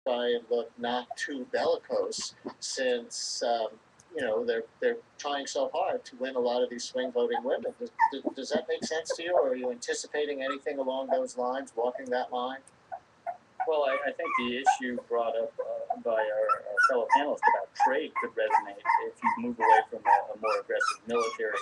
try and look not too bellicose, since they're trying so hard to win a lot of these swing voting women. Does that make sense to you, or are you anticipating anything along those lines, walking that line? Well, I think the issue brought up by our fellow panelists about trade could resonate if you move away from a more aggressive military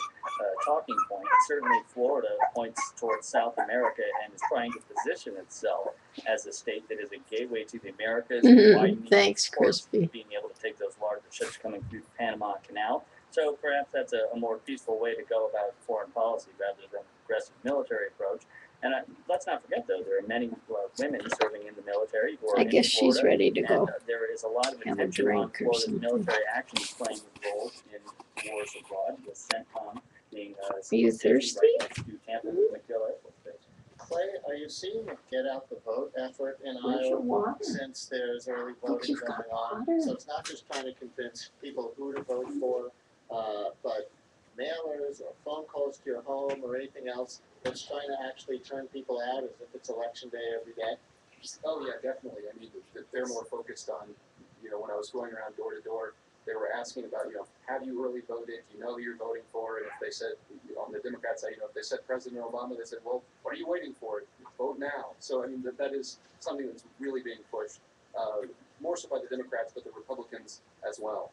talking point. Certainly, Florida points towards South America and is trying to position itself as a state that is a gateway to the Americas, widening Thanks, ports, Crispy. being able to take those larger ships coming through the Panama Canal. So perhaps that's a more peaceful way to go about foreign policy rather than aggressive military approach. And let's not forget, though, there are many women serving in the military who are I guess in she's Florida, ready to go and there is a lot of have a attention on drink or Florida's something. military actions playing roles in wars abroad, with CENTCOM being Are you thirsty? right next to Tampa McGill Air Force Base. Clay, are you seeing a get out the vote effort in Where's your Iowa water? since there's early Look, voting you've going got on? water. So it's not just trying to convince people who to vote for, but mailers or phone calls to your home or anything else that's trying to actually turn people out as if it's election day every day? Oh yeah, definitely. I mean, they're more focused on, when I was going around door to door, they were asking about, have you early voted? Do you know who you're voting for? And if they said, on the Democrat side, if they said President Obama, they said, well, what are you waiting for? Vote now. So, I mean, that is something that's really being pushed, more so by the Democrats, but the Republicans as well.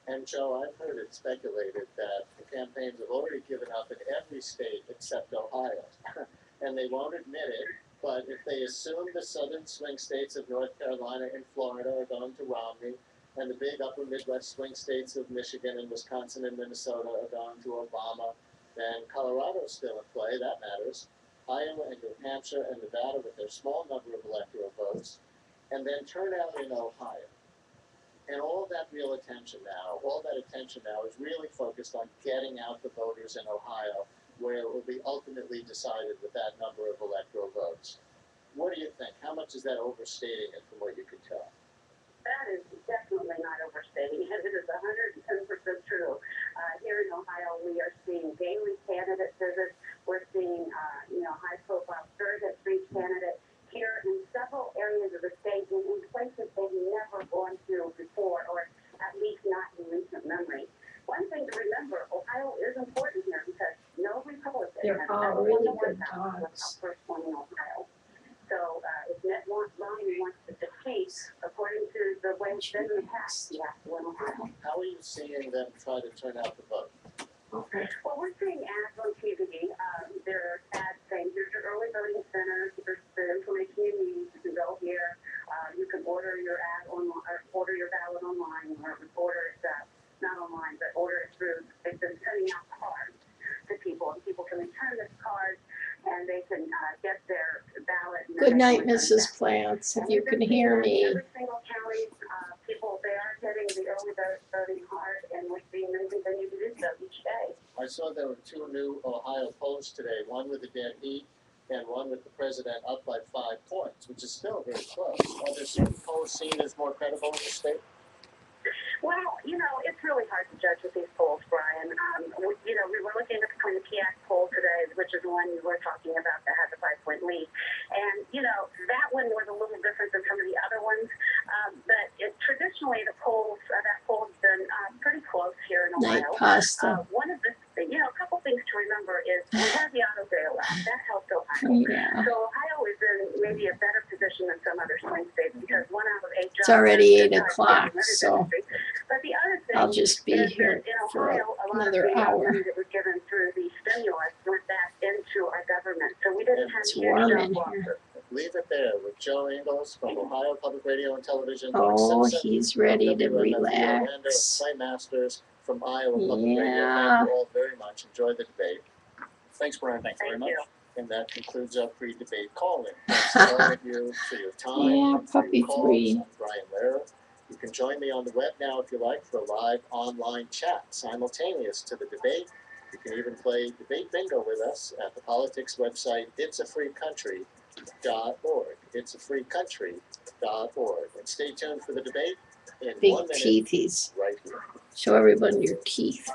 And Joe, I've heard it speculated that the campaigns have already given up in every state except Ohio. And they won't admit it, but if they assume the southern swing states of North Carolina and Florida are going to Romney, and the big upper Midwest swing states of Michigan and Wisconsin and Minnesota are going to Obama, then Colorado's still in play, that matters. Iowa and New Hampshire and Nevada with their small number of electoral votes, and then turnout in Ohio. And all that real attention now, all that attention now is really focused on getting out the voters in Ohio, where it will be ultimately decided with that number of electoral votes. What do you think? How much is that overstating it from what you could tell? That is definitely not overstating it. It is 110% true. Here in Ohio, we are seeing daily candidate visits. We're seeing, high-profile surrogates for each candidate here in several areas of the state and in places they've never gone to before, or at least not in recent memory. One thing to remember, Ohio is important here because no Republican They're has all ever won really the White good House without dogs. first winning Ohio. So if Mitt Romney wants to defeat, according to the way it's been in the past, he has to win Ohio. How are you seeing them try to turn out the vote? Okay. Well, we're seeing ads on TV. There are ads saying, here's your early voting center, here's the information you need, you can go here, you can order your ad online, or order your ballot online, or order it, not online, but order it through, they've been sending out cards to people, and people can return this card, and they can get their ballot. Good night, Mrs. Plants, if you can hear me. Every single county, people, they are getting the early voting card, and we're seeing them continue to do so each day. I saw there were two new Ohio polls today, one with the dead heat and one with the president up by 5 points, which is still very close. Are there certain polls seen as more credible in the state? Well, it's really hard to judge with these polls, Brian. We were looking at the PX poll today, which is the one you were talking about that has a 5-point lead. And, that one was a little different than some of the other ones. But traditionally, that poll's been pretty close here in Night Ohio. pasta. One of the, a couple things to remember is we had the auto bailout. That helped Ohio. Yeah. So Ohio is in maybe a better position than some other swing states because 1 out of 8 jobs. It's already 8 is o'clock, in so But the other thing I'll just be is here that in for Ohio, a lot another of the hour. money that was given through the stimulus went back into our government. So we didn't have It's huge warm job in losses. here. Leave it there with Joe Ingles from Ohio Public Radio and Television. Oh, Mark Simpson he's from ready to WMFD Orlando, relax. Clay Masters from Iowa Public Radio. Yeah. Thank you all very much. Enjoy the debate. Thanks, Brian. Thanks very much. And that concludes our pre-debate call-in. Thanks to all of you for your time. Yeah, and for puppy your calls. 3. I'm Brian Lehrer. You can join me on the web now if you like for a live online chat simultaneous to the debate. You can even play debate bingo with us at the politics website itsafreecountry.org. Itsafreecountry.org. And stay tuned for the debate in Big 1 minute teethies. right here. Show everybody your teeth.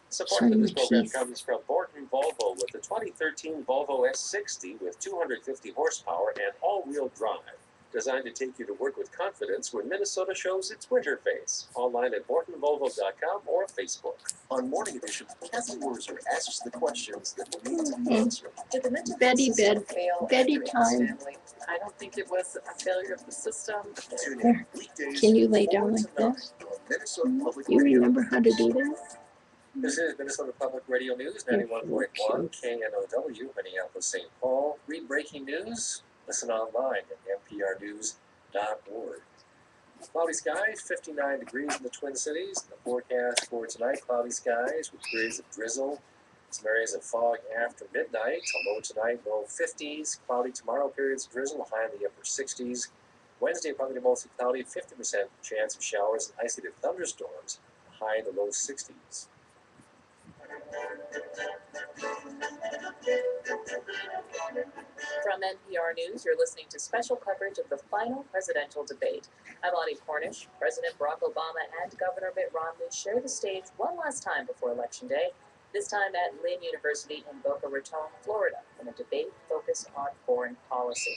Support Show for this your program teeth. comes from Borton Volvo with the 2013 Volvo S60 with 250 horsepower and all-wheel drive. designed to take you to work with confidence when Minnesota shows its winter face. Online at MortonVolvo.com or Facebook. On Morning Edition, Kathy Wurzer asks the questions that need to be answered. Did the mental Betty health system bed- fail Betty after time. Stanley? I don't think it was a failure of the system. Tune There. in weekdays Can you lay 4 down to like 9 this? on Minnesota Public You Radio. remember how to do that? This is Minnesota Public Radio News, You're 91.1 cute. KNOW, Minneapolis, St. Paul. Read breaking news. Listen online at nprnews.org. Cloudy skies, 59 degrees in the Twin Cities. The forecast for tonight, cloudy skies with periods of drizzle. Some areas of fog after midnight. A low tonight, low 50s. Cloudy tomorrow, periods of drizzle, high in the upper 60s. Wednesday, probably mostly cloudy, 50% chance of showers and isolated thunderstorms, high in the low 60s. From NPR News, you're listening to special coverage of the final presidential debate. I'm Audie Cornish. President Barack Obama and Governor Mitt Romney share the stage one last time before Election Day, this time at Lynn University in Boca Raton, Florida, in a debate focused on foreign policy.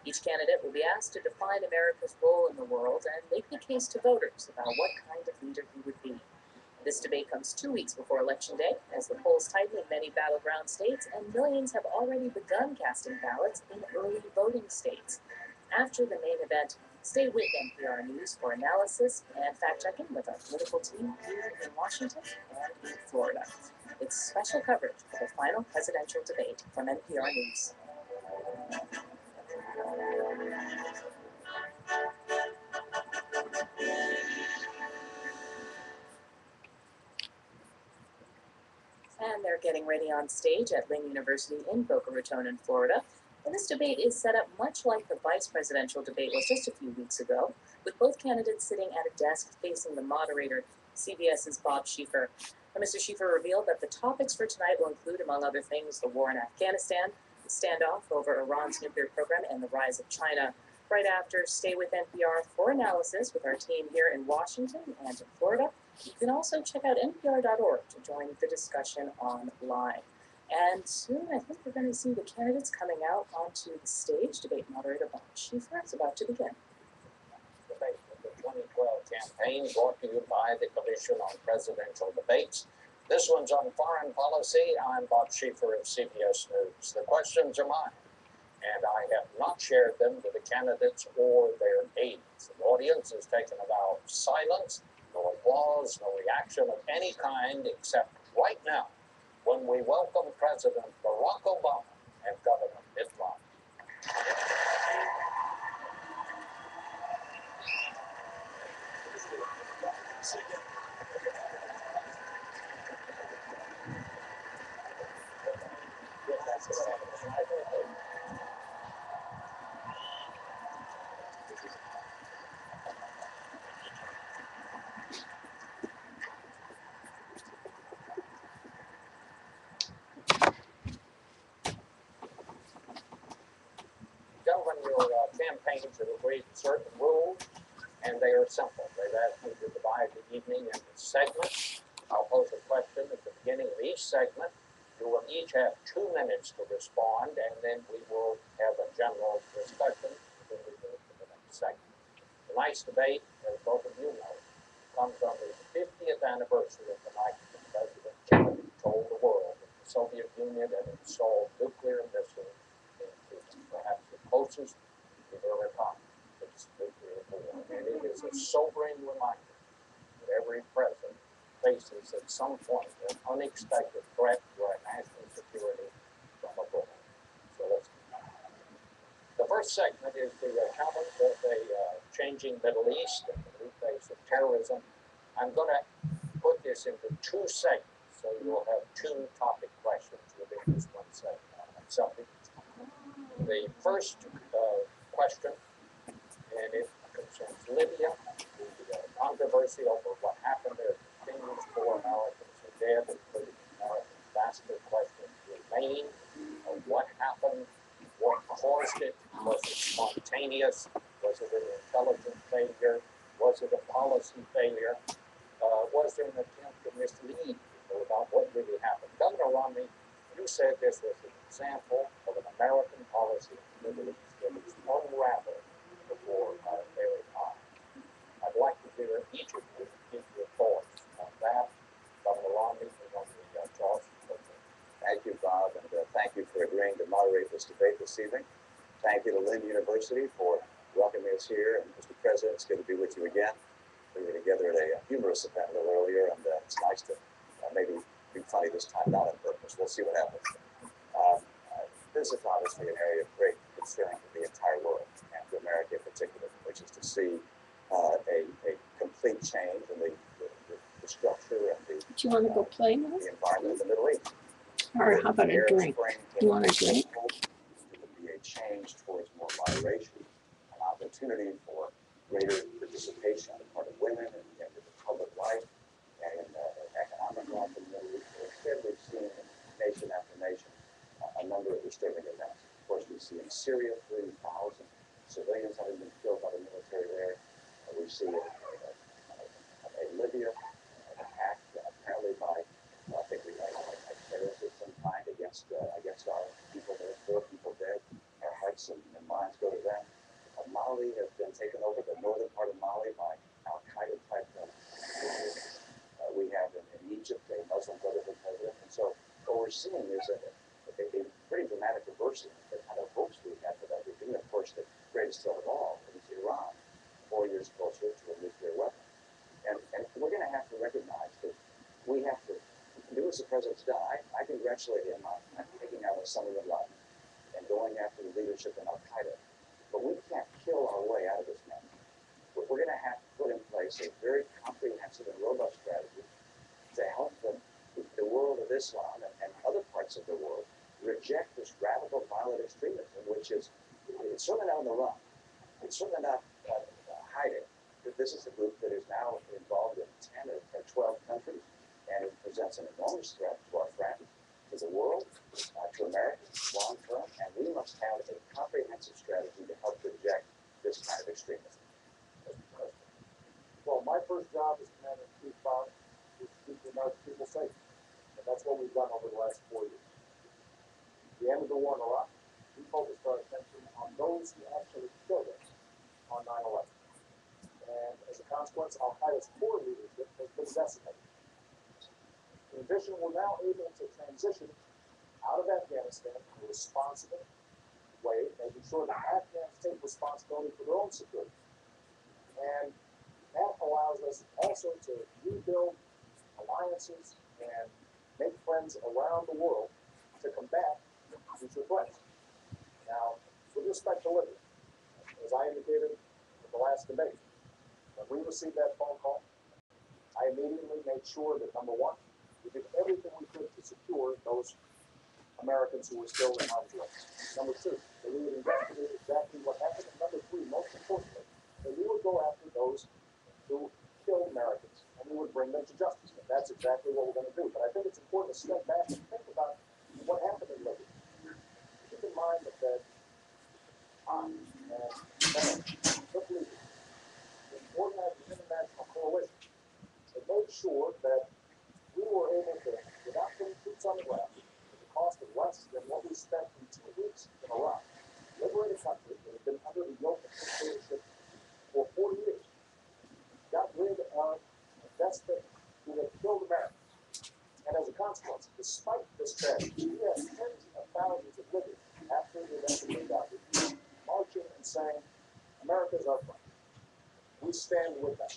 Each candidate will be asked to define America's role in the world and make the case to voters about what kind of leader he would be. This debate comes 2 weeks before Election Day, as the polls tighten in many battleground states, and millions have already begun casting ballots in early voting states. After the main event, stay with NPR News for analysis and fact-checking with our political team here in Washington and in Florida. It's special coverage of the final presidential debate from NPR News. And they're getting ready on stage at Lynn University in Boca Raton in Florida. And this debate is set up much like the vice presidential debate was just a few weeks ago, with both candidates sitting at a desk facing the moderator, CBS's Bob Schieffer. And Mr. Schieffer revealed that the topics for tonight will include, among other things, the war in Afghanistan, the standoff over Iran's nuclear program, and the rise of China. Right after, stay with NPR for analysis with our team here in Washington and in Florida. You can also check out npr.org to join the discussion online. And soon, I think we're going to see the candidates coming out onto the stage. Debate moderator Bob Schieffer is about to begin. Debate of the 2012 campaign brought to you by the Commission on Presidential Debates. This one's on foreign policy. I'm Bob Schieffer of CBS News. The questions are mine, and I have not shared them to the candidates or their aides. The audience has taken a vow of silence. No applause, no reaction of any kind, except right now, when we welcome President Barack Obama and Governor Mitt Romney. Gentlemen, your campaigns have agreed to certain rules, and they are simple. They've asked you to divide the evening into segments. I'll pose a question at the beginning of each segment. You will each have 2 minutes to respond, and then we will have a general discussion when we move to the next segment. Tonight's debate, as both of you know, comes on the 50th anniversary of the night when President Kennedy told the world that the Soviet Union had installed nuclear missiles in Cuba, perhaps the closest we've ever come to this nuclear war. And it is a sobering reminder that every president faces at some point an unexpected threat to our national security from abroad. So let's The first segment is the challenge of a changing Middle East and the new face of terrorism. I'm going to put this into 2 segments, so you'll have 2 topic questions within this one segment on that subject. The first question, and it concerns Libya, the controversy over what happened there continues. 4 Americans are dead, including American ambassador. Questions remain of what happened, what caused it. Was it spontaneous? Was it an intelligence failure? Was it a policy failure? Was there an attempt to mislead people about what really happened? Governor Romney, you said this was an example of an American policy in the Middle East that was unraveled the this evening. Thank you to Lynn University for welcoming us here. And Mr. President, it's good to be with you again. We were together at a humorous event a little earlier, and it's nice to maybe be funny this time, not on purpose. We'll see what happens. This is obviously an area of great concern for the entire world, and to America in particular, which is to see a complete change in the structure and Do you want to go play now? the environment in the Middle East. Or how about a Arab drink? Spring You want a drink? It would be a change towards more moderation, an opportunity for greater participation on the part of women in the public life and in economic life in the Middle East. Instead, we've seen in nation after nation a number of disturbing events. Of course, we see in Syria 30,000 civilians having been killed by the military there. We see in Libya an attack apparently by terrorists of some kind against our people there. 4 people dead. Our hearts and minds go to them. Mali has been taken over, the northern part of Mali, by Al Qaeda type. We have in Egypt a Muslim Brotherhood president, and so what we're seeing is a pretty dramatic reversal of the kind of hopes we had for that regime. Of course, the greatest threat of all is Iran, 4 years closer to a nuclear weapon. And we're going to have to recognize that we have to do as the president's done. I congratulate him on taking out Osama bin Laden and going after the leadership in Al Qaeda. But we can't kill our way out of this man. We're going to have to put in place a very comprehensive and robust strategy to help the world of Islam and other parts of the world reject this radical violent extremism, which is it's certainly not on the run. It's certainly not hiding. This is a group that is now involved in 10 or 12 countries, and it presents an enormous threat to our friends, to the world, to America, long term, and we must have a comprehensive strategy to help reject this kind of extremism. Well, my first job as Commander-in-Chief is to keep the American people safe, and that's what we've done over the last 4 years. At the end of the war in Iraq, we focused our attention on those who actually killed us on 9/11. And as a consequence, Al Qaeda's core leadership has been decimated. In addition, we're now able to transition out of Afghanistan in a responsible way, making sure that Afghans take responsibility for their own security. And that allows us also to rebuild alliances and make friends around the world to combat future threats. Now, with respect to Libya, as I indicated in the last debate, when we received that phone call, I immediately made sure that, number one, we did everything we could to secure those Americans who were still in harm's way. Number two, that we would investigate exactly what happened. And number three, most importantly, that we would go after those who killed Americans and we would bring them to justice. And that's exactly what we're going to do. But I think it's important to step back and think about what happened in Libya. Keep in mind that I and took leadership in organizing an international coalition that made sure that we were able to, without putting troops on the ground, at the cost of less than what we spent in 2 weeks in Iraq, liberate a country that had been under the yoke of dictatorship for 40 years, got rid of a despot who had killed Americans. And as a consequence, despite this tragedy, we had tens of thousands of Libyans after the event of Gaddafi marching and saying, America is our friend. We stand with them.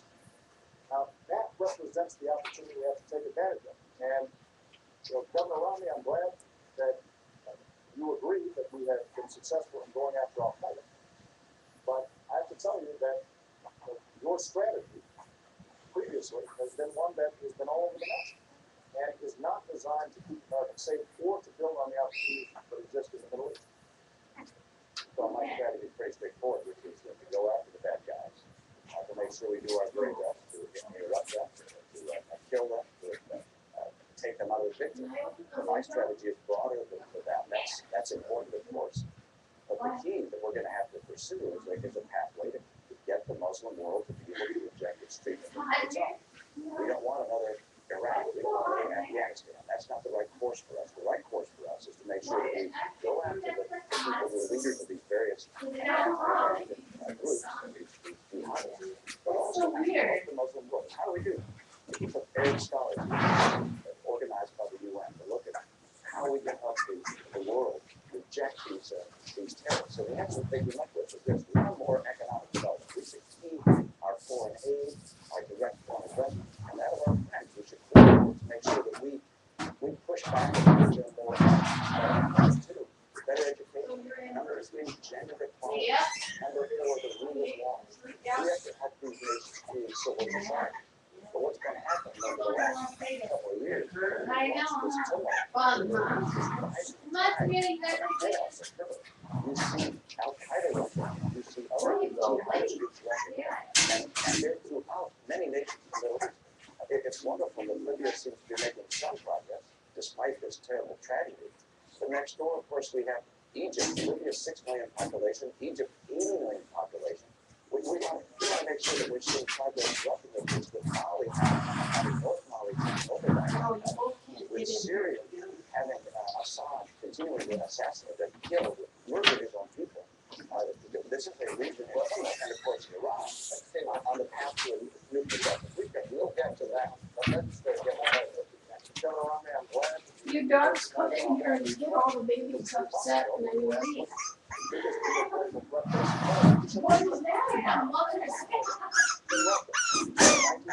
Now, that represents the opportunity we have to take advantage of. And, Governor Romney, I'm glad that you agree that we have been successful in going after Al Qaeda. But I have to tell you that your strategy previously has been one that has been all over the map and is not designed to keep Americans safe or to build on the opportunities that exist in the Middle East. So my strategy is pretty straightforward, which is to go after the bad guys, to make sure we do our very best to interrupt them, to kill them, to take them out of the picture. My strategy is broader than that. That's important, of course. But the key that we're going to have to pursue is a pathway to get the Muslim world to be able to reject extremism itself. We don't want another Iraq. We don't want another Afghanistan. That's not the right course for us. The right course for us is to make sure that we go after the people who are leaders of these various groups, these jihadists, but also help the Muslim world. How do we do that? We put Arab scholars organized by the UN to look at how we can help the world reject these we're taking up with is this: we want more economic development. We should keep our foreign aid, our direct foreign investment, and that of our friends. We should coordinate to make sure that we push back and give them more too. Better education. Number three, gender equality. Number four, the rule of law. We have to help these nations create civil society. But what's going to happen over the last couple of years? You see Al Qaeda Russia, you see other jihadist groups Russia, and they're throughout many nations in the Middle East. It's wonderful that Libya seems to be making some progress despite this terrible tragedy. But next door, of course, we have Egypt. Libya's 6 million population, Egypt 80 million population. We want to make sure that we're seeing progress roughing the peace with Mali, having North Mali over that. With Syria having Assad continuing to assassinate and kill, murder his own people. This is a region, and of course Iran, on the path to a nuclear weapons. We'll get to that. But let's get Governor Romney, I'm glad. Your dogs come in here and get all the babies upset and then you leave. What was that?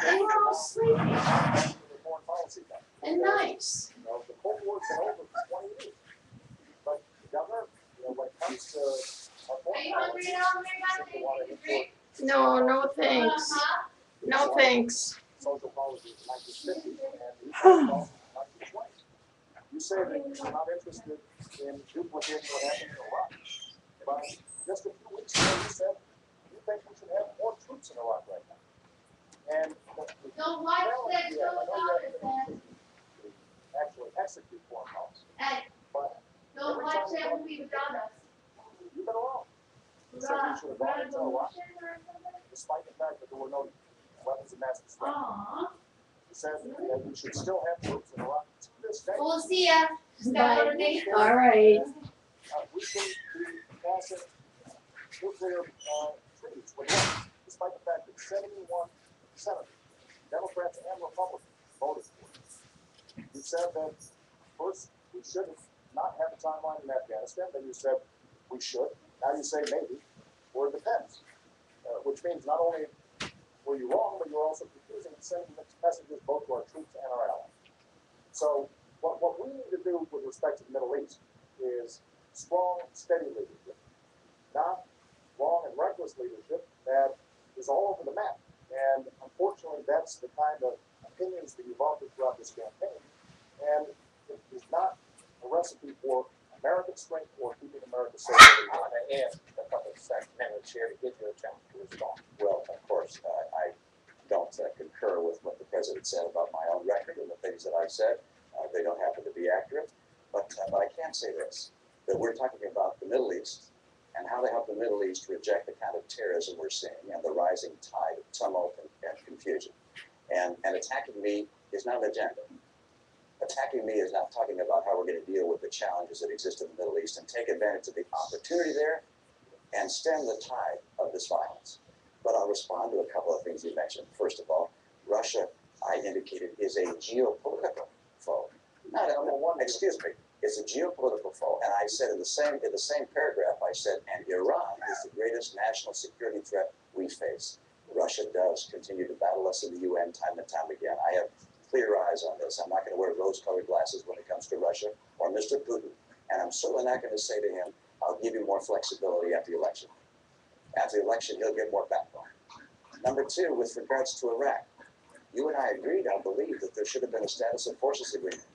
They were all sleeping and nice. The Cold War's been over for 20 years. But, Governor, when it comes to our foreign policy, we want to import No, no thanks. No thanks. social policy in the 1950s and 1920s. You say that you're not interested in duplicating what happened in Iraq. But just a few weeks ago, you said you think we should have more troops in Iraq right now. And Don't watch that show about it, actually execute foreign policy. Hey, But don't watch that movie without us. you've been wrong. You said we should have gone into Iraq despite the fact that there were no weapons of mass destruction. Aww. You said that we should still have troops in Iraq to this day. We'll see ya. Bye. All right. We should be passing nuclear treaties with Russia, despite the fact that 71 senators, Democrats and Republicans, voted for it. You said that first we should not have a timeline in Afghanistan. Then you said we should. Now you say maybe, or it depends, which means not only were you wrong, but you're also confusing and sending mixed messages both to our troops and our allies. So what we need to do with respect to the Middle East is strong, steady leadership, not wrong and reckless leadership that is all over the map. And unfortunately, that's the kind of opinions that you've offered throughout this campaign. And it is not a recipe for American strength or keeping America safe. I want to add a couple of minutes here to give you a chance to respond. Well, of course, I don't concur with what the president said about my own record and the things that I said. They don't happen to be accurate. But I can say this, that we're talking about the Middle East and how to help the Middle East reject the kind of terrorism we're seeing and the rising tide of tumult and confusion. And attacking me is not an agenda. Attacking me is not talking about how we're going to deal with the challenges that exist in the Middle East and take advantage of the opportunity there and stem the tide of this violence. But I'll respond to a couple of things you mentioned. First of all, Russia, I indicated, is a geopolitical foe. Excuse me, it's a geopolitical foe. And I said in the same paragraph, I said, and Iran is the greatest national security threat we face. Russia does continue to battle us in the UN time and time again. I have clear eyes on this. I'm not going to wear rose-colored glasses when it comes to Russia or Mr. Putin. And I'm certainly not going to say to him, I'll give you more flexibility after the election. After the election, he'll get more backbone. Number two, with regards to Iraq, you and I agreed, I believe, that there should have been a status of forces agreement.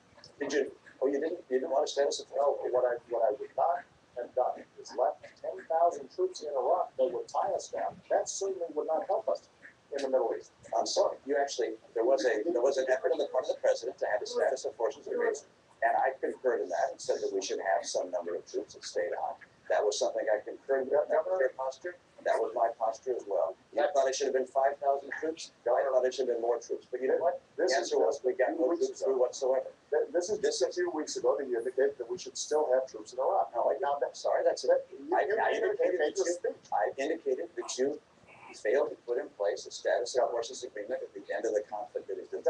Did you? Oh, you didn't? You didn't want a status of forces? No, what I would not have done is left 10,000 troops in Iraq that would tie us down. That certainly would not help us in the Middle East. I'm sorry. You actually, there was an effort on the part of the president to have a status of forces agreement. And I concurred in that and said that we should have some number of troops that stayed on. That was something I concurred with. That was your posture. That was my posture as well. You thought it should have been 5,000 troops. I thought it should have been more troops. But you know what? The answer was we got no troops through whatsoever. This is just a few weeks ago that you indicated that we should still have troops in Iraq. No, sorry, that's it. I indicated that you failed to put in place a status of forces agreement at the end of the conflict that existed.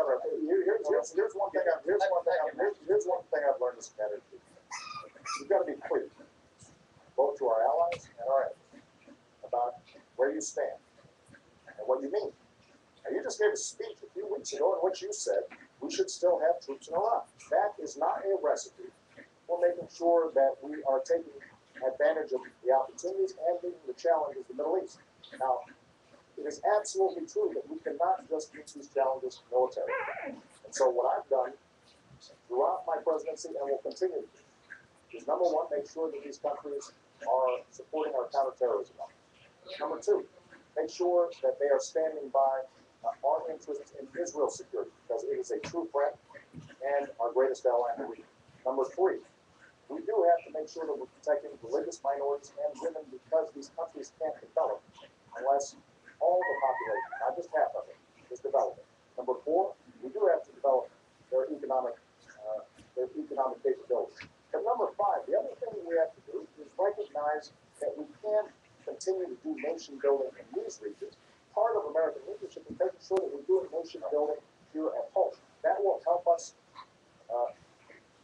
Here's one thing I've learned as a candidate. You've got to be clear. both to our allies and our enemies, about where you stand and what you mean. Now, you just gave a speech a few weeks ago in which you said we should still have troops in Iraq. That is not a recipe for making sure that we are taking advantage of the opportunities and meeting the challenges of the Middle East. Now, it is absolutely true that we cannot just meet these challenges militarily. And so what I've done throughout my presidency and will continue to do is, number one, make sure that these countries are supporting our counterterrorism efforts. Number two, make sure that they are standing by our interests in Israel's security, because it is a true friend and our greatest ally in the region. Number three, we do have to make sure that we're protecting religious minorities and women, because these countries can't develop unless all the population, not just half of it, is developing. Number four, we do have to develop their economic capabilities. But number five, the other thing we have to do is recognize that we can't continue to do nation building in these regions. Part of American leadership is making sure that we're doing nation building here at home. That will help us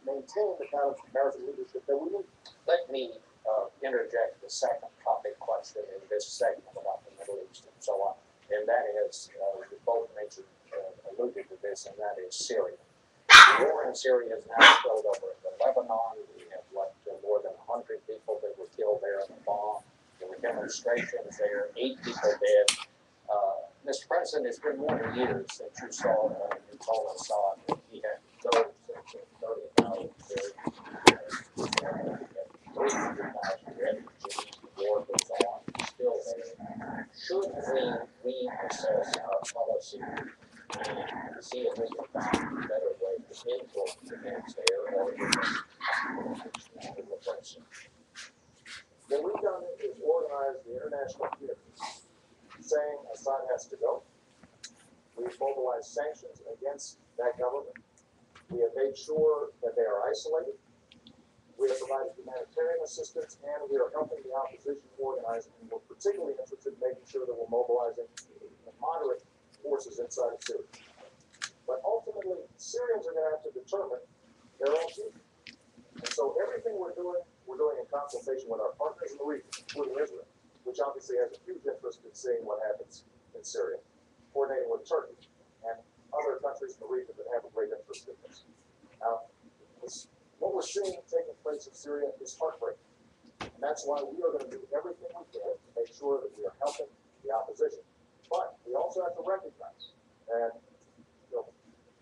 maintain the kind of American leadership that we need. Let me interject the second topic question in this segment about the Middle East and so on, and that is, you both mentioned, alluded to this, and that is Syria. The war in Syria is now spilled over into Lebanon. We have more than 100 people that were killed there in the bomb. There were demonstrations there, 8 people dead. Mr. President, it's been more than years since you told Assad that he had to go since 30,000 Syrians, 300,000 refugees, the war goes on, still there. Should we reassess our policy and see if we can find a better way to influence against there, or What we've done is organize the international community, saying Assad has to go. We've mobilized sanctions against that government. We have made sure that they are isolated. We have provided humanitarian assistance, and we are helping the opposition organize. And we're particularly interested in making sure that we're mobilizing the moderate forces inside of Syria. But ultimately, Syrians are going to have to determine their own future. And so everything we're doing in consultation with our partners in the region, including Israel, which obviously has a huge interest in seeing what happens in Syria, coordinating with Turkey and other countries in the region that have a great interest in this. Now, what we're seeing taking place in Syria is heartbreaking. And that's why we are going to do everything we can to make sure that we are helping the opposition. But we also have to recognize that,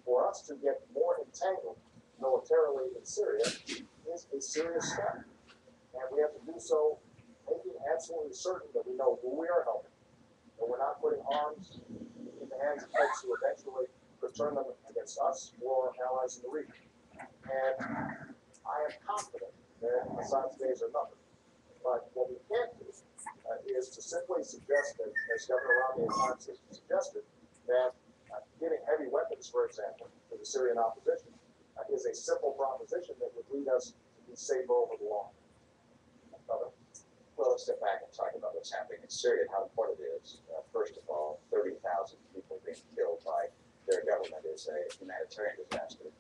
for us to get more entangled militarily in Syria is a serious step. And we have to do so making absolutely certain that we know who we are helping, that we're not putting arms in the hands of folks who eventually could turn them against us or our allies in the region. And I am confident that Assad's days are numbered. But what we can't do is to simply suggest that, as Governor Romney at times has suggested, that giving heavy weapons, for example, to the Syrian opposition is a simple proposition that would lead us to be safer over the long term. Well, let's step back and talk about what's happening in Syria and how important it is. First of all, 30,000 people being killed by their government is a humanitarian disaster.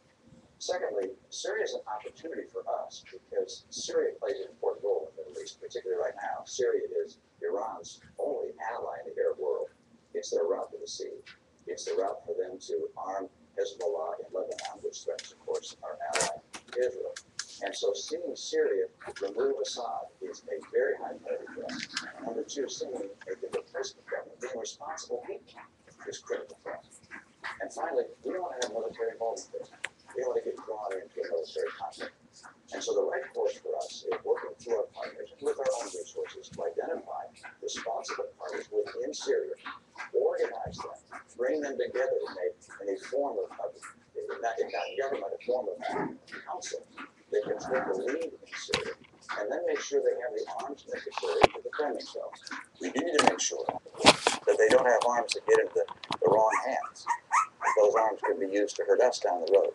Secondly, Syria is an opportunity for us because Syria plays an important role in the Middle East, particularly right now. Syria is Iran's only ally in the Arab world. It's their route to the sea. It's the route for them to arm Hezbollah in Lebanon, which threatens, of course, our ally Israel. And so seeing Syria remove Assad is a very high priority for us. Number two, seeing a replacement government being responsible people is critical for us. And finally, we don't want to have military involvement there. We don't want to get drawn into a military conflict. And so the right course for us is working through our partners and with our own resources to identify responsible partners within Syria, organize them, bring them together in a form of not government, a form of council. They can take the lead in Syria, and then make sure they have the arms necessary to defend themselves. We do need to make sure that they don't have arms that get into the wrong hands. Those arms could be used to hurt us down the road.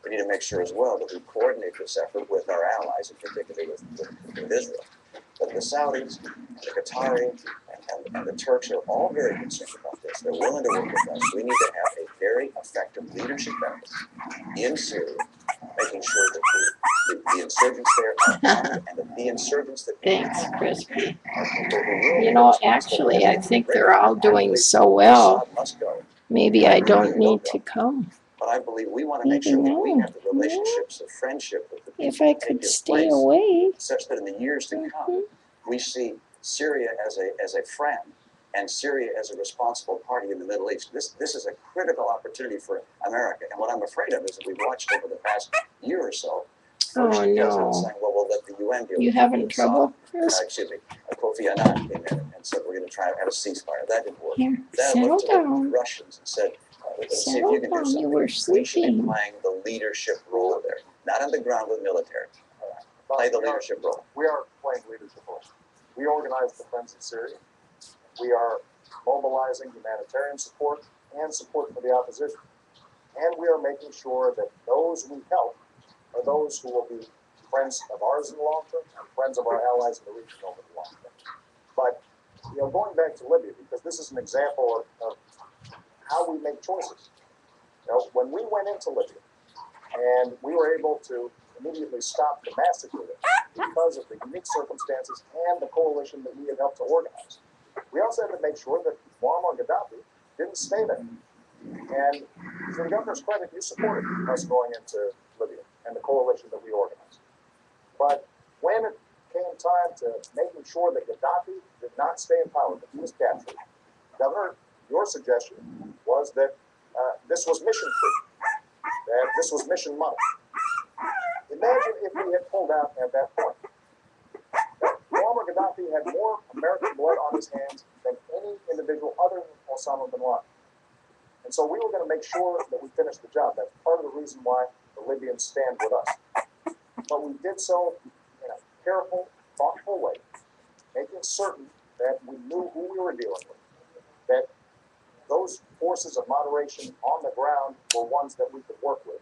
We need to make sure as well that we coordinate this effort with our allies, and particularly with Israel. But the Saudis, the Qatari, and the Turks are all very concerned about this. They're willing to work with us. We need to have a very effective leadership effort in Syria, making sure that the insurgents there are armed, and that the insurgents that we Thanks, have Crispy. are people who will You be know, responsible. actually, I think they're Regular all doing athletes, so well. Assad must go. Maybe I don't need to come. But I believe we want to make sure that we have the relationships of friendship with the people If I that could take stay place, away. such that in the years to come, we see Syria as a friend and Syria as a responsible party in the Middle East. This is a critical opportunity for America. And what I'm afraid of is that we've watched over the past year or so, first Oh, presidents no. saying, well, we'll let the UN deal You with having it. trouble, Chris? Kofi Annan came in and said, we're going to try to have a ceasefire. That didn't work. Here, Then settle looked to the down. Russians and said, let's see if Settle you can do down. something. You were We should be sleeping. playing the leadership role there, not on the ground with military. Play the leadership role. We are playing leadership role. We organize the Friends of Syria. We are mobilizing humanitarian support and support for the opposition. And we are making sure that those we help are those who will be friends of ours in the long term and friends of our allies in the region over the long term. But, going back to Libya, because this is an example of how we make choices. When we went into Libya and we were able to immediately stop the massacre because of the unique circumstances and the coalition that we had helped to organize. We also had to make sure that Muammar Gaddafi didn't stay there. And to the governor's credit, you supported us going into Libya and the coalition that we organized. But when it came time to making sure that Gaddafi did not stay in power, that he was captured, Governor, your suggestion was that this was mission free, that this was mission money. Imagine if we had pulled out at that point. Muammar Gaddafi had more American blood on his hands than any individual other than Osama bin Laden. And so we were going to make sure that we finished the job. That's part of the reason why the Libyans stand with us. But we did so in a careful, thoughtful way, making certain that we knew who we were dealing with, that those forces of moderation on the ground were ones that we could work with.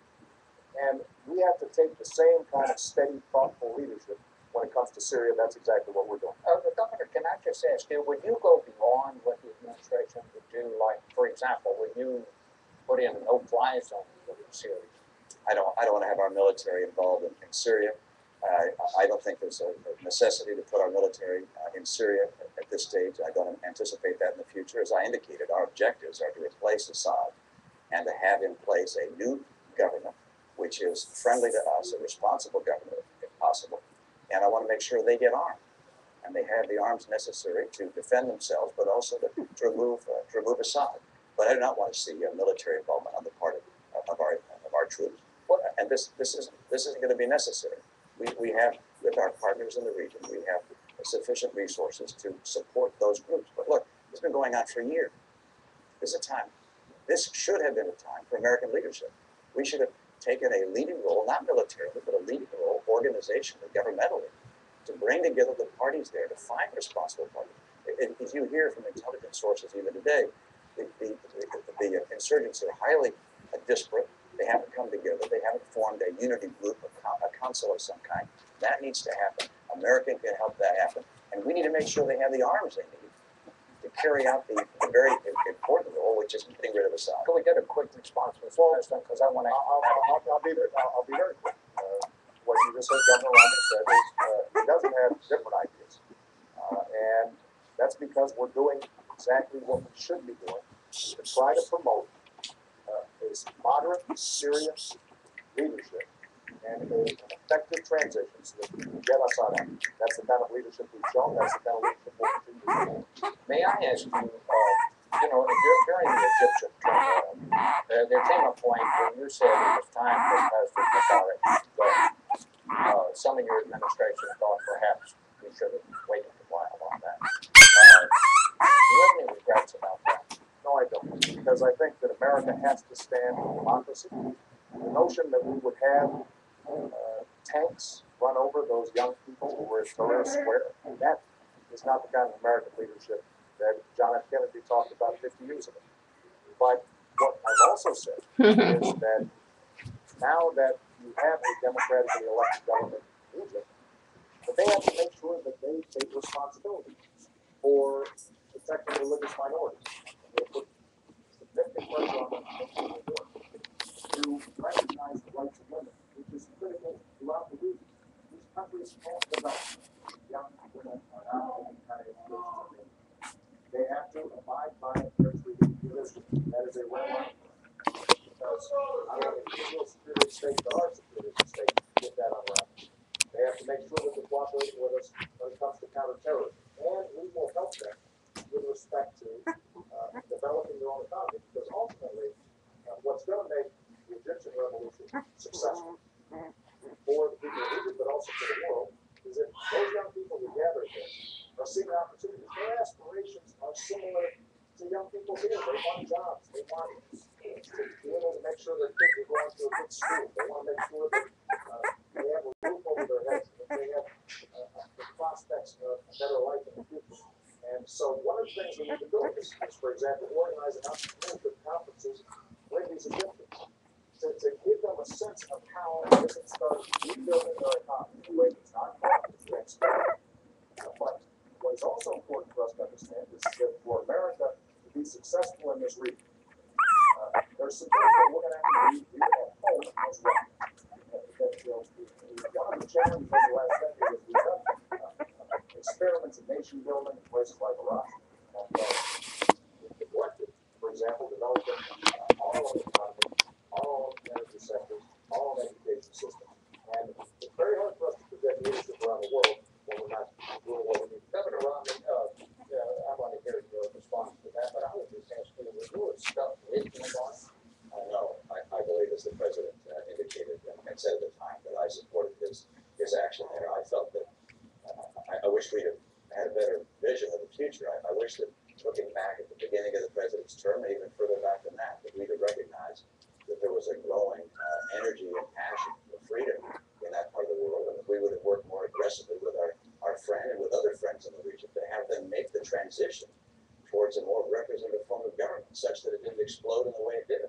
And we have to take the same kind of steady, thoughtful leadership when it comes to Syria. That's exactly what we're doing. Governor, can I just ask you, would you go beyond what the administration would do? Like, for example, would you put in a no-fly zone in Syria? I don't want to have our military involved in Syria. I don't think there's a necessity to put our military in Syria at this stage. I don't anticipate that in the future. As I indicated, our objectives are to replace Assad and to have in place a new government which is friendly to us, a responsible government if possible. And I want to make sure they get armed and they have the arms necessary to defend themselves, but also to remove Assad. But I do not want to see military involvement on the part of our troops. And this isn't going to be necessary. We have, with our partners in the region, we have sufficient resources to support those groups. But look, it's been going on for years. This should have been a time for American leadership. We should have taken a leading role, not militarily, but a leading role organizationally, governmentally, to bring together the parties there, to find responsible parties. As you hear from intelligence sources even today, the insurgents are highly disparate. They haven't come together. They haven't formed a unity group, a council of some kind. That needs to happen. America can help that happen. And we need to make sure they have the arms they need to carry out the very important role, which is getting rid of Assad. Can we get a quick response, Mr. President? Because I want to. I'll be very quick. What you just heard Governor Romney said is he doesn't have different ideas. And that's because we're doing exactly what we should be doing to try to promote a moderate, serious leadership and an effective transition so that we can get us out of it. That's the kind of leadership we've shown. That's the kind of leadership we'll continue to show. May I ask you, during the Egyptian turmoil, there came a point when you said it was time for President Mubarak to go. Some of your administration thought perhaps we should have waited a while on that. Do you have any regrets about that? No, I don't. Because I think that America has to stand for democracy. The notion that we would have tanks run over those young people who were at Tahrir Square, that is not the kind of American leadership that John F. Kennedy talked about 50 years ago. But what I've also said is that now that you have a democratically elected government in Egypt, that they have to make sure that they take responsibility for protecting religious minorities. They put significant pressure on them to make sure they do it. To recognize the rights of women, which is critical throughout the region. I find Prince William University, that is a red line. Because I don't want individual security state to our security state to get that unwrapped. They have to make sure that they're cooperating with us when it comes to counterterrorism. And we will help them with respect to developing their own economy, because ultimately, what's going to make the Egyptian revolution successful for the people of Egypt, but also for the world, is that those young people who gathered there are seeing opportunities. Their aspirations are similar to young people here. They want jobs. They want to be able to make sure that kids are going to a good school. They want to make sure that they have a roof over their heads, that they have the prospects of a better life in the future. And so one of the things we need to do is for example, organizing entrepreneurship conferences with these Egyptians to give them a sense of how they can start rebuilding their economy in a way that's not transparent. But what is also important for us to understand is that for America to be successful in this region, there's some things that we're going to have to do at home as well. One of the challenges over the last decade is we've done experiments in nation building in places like Iraq. Neglected, for example, developing all of the economy, all energy sectors, all education systems. And it's very hard for us to project leadership around the world when we're not doing what we need. Governor Romney, I want to hear your response to that, but I would just ask you, was your stuff with you on? No, I believe, as the president indicated and said at the time, that I supported his action there. I felt that I wish we'd have had a better vision of the future. I wish that looking back at the beginning of the president's term, and even further back than that we'd have recognized that there was a growing energy and passion for freedom in that part of the world, and that we would have worked more aggressively with our friend and with other friends in the region to have them make the transition towards a more representative form of government, such that it didn't explode in the way it did.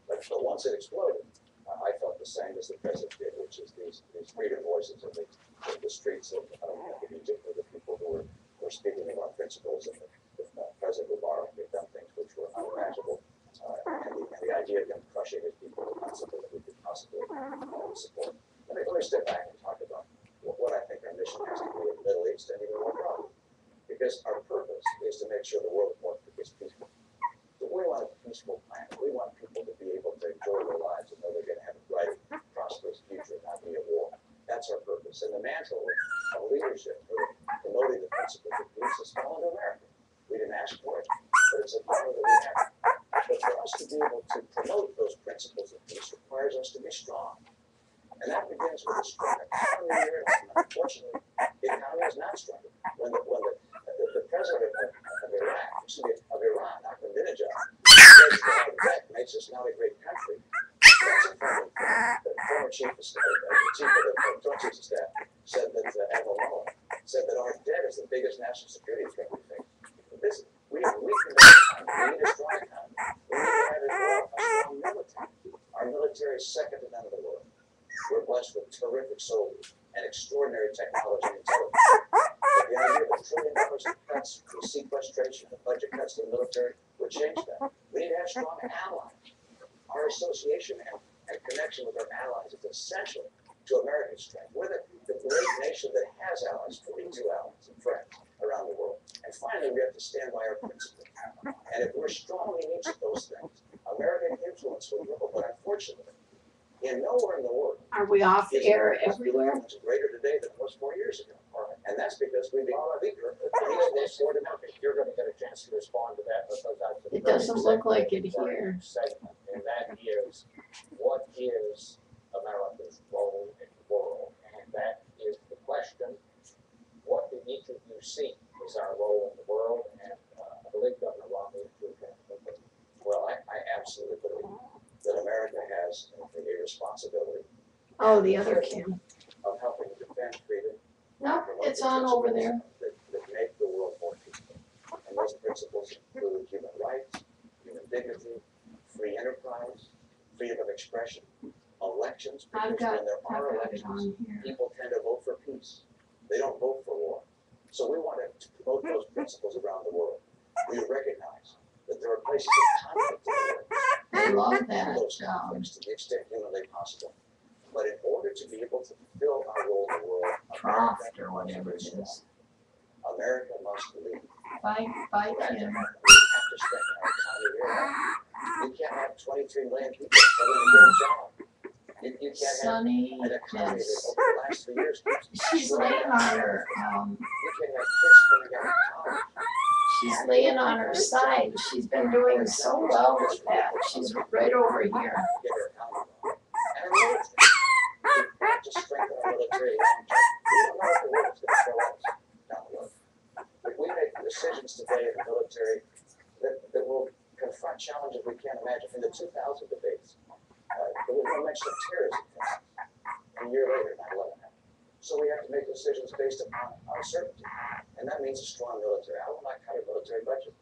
But once it exploded, I felt the same as the president did, which is these freedom voices of the streets of Egypt, were the people who were speaking of our principles, and President Mubarak had done things which were unimaginable, and the idea of him crushing his people was not something that we could possibly support. Let me step back and talk about what I think our mission has to be in the Middle East and even more broadly, because our purpose is to make sure the world is peaceful. So we want a peaceful planet. We want people to be able to enjoy their lives and know they're going to have a bright, prosperous future and not be at war. That's our purpose. And the mantle of leadership for promoting the principles of peace has fallen to America. We didn't ask for it, but it's a power that we have. But for us to be able to promote those principles of peace requires us to be strong. And that begins with a strong economy here. Unfortunately, the economy is not strong. When the president of Iran, Ahmadinejad, says that our debt makes us not a great country, that's a problem. The former chief of staff said that Admiral Mullen said that our debt is the biggest national security threat we face. We have weakened our economy. We need a strong economy. We need to have a strong military. Our military is second to none of the world. We're blessed with terrific soldiers and extraordinary technology and intelligence. But the idea of $1 trillion in cuts for sequestration and budget cuts to the military would change that. We need to have strong allies. Our association and connection with our allies is essential to American strength. We're the great nation that has allies, 42 allies and friends around the world. And finally, we have to stand by our principles. And if we're strong in each of those things, American influence will grow. But unfortunately, nowhere in the world Are we off air everywhere? it's greater today than it was 4 years ago. And that's because we've been weaker. You're going to get a chance to respond to that, because that's a It doesn't look like it very here. segment, and that is, what is America's role in the world? And that is the question. What do each of you see as our role in the world? And I believe Governor Romney is your candidate. Well, I absolutely believe that America has a responsibility Oh, the other cam. of helping defend freedom. No, it's on over there. That make the world more peaceful. And those principles include human rights, human dignity, free enterprise, freedom of expression, elections, because when there are elections, on here. people tend to vote for peace. They don't vote for war. So we want to promote those principles around the world. We recognize that there are places of conflict in the world. I love that. Those conflicts to the extent humanly possible. But in order to be able to fulfill our role in the world, Croft or whatever it is. America must lead. Bye, We have Kim. to strengthen our economy here. You can't have 23 million people struggling to get a job. You can't have Sunny an economy that is, over the last 3 years keeps she's laying on her, you can't have kids coming out of college. she's laying on her side. She's been doing so well with that. She's right over here. Get our economy going. And our military. Not just strengthen our military long term. We don't know what the world's going to throw at us down the road. If we make decisions today in the military that will confront challenges we can't imagine. In the 2000 debates, there was no mention of terrorism. A year later, 9/11 happened. So we have to make decisions based upon uncertainty. And that means a strong military. I will not cut our military budget.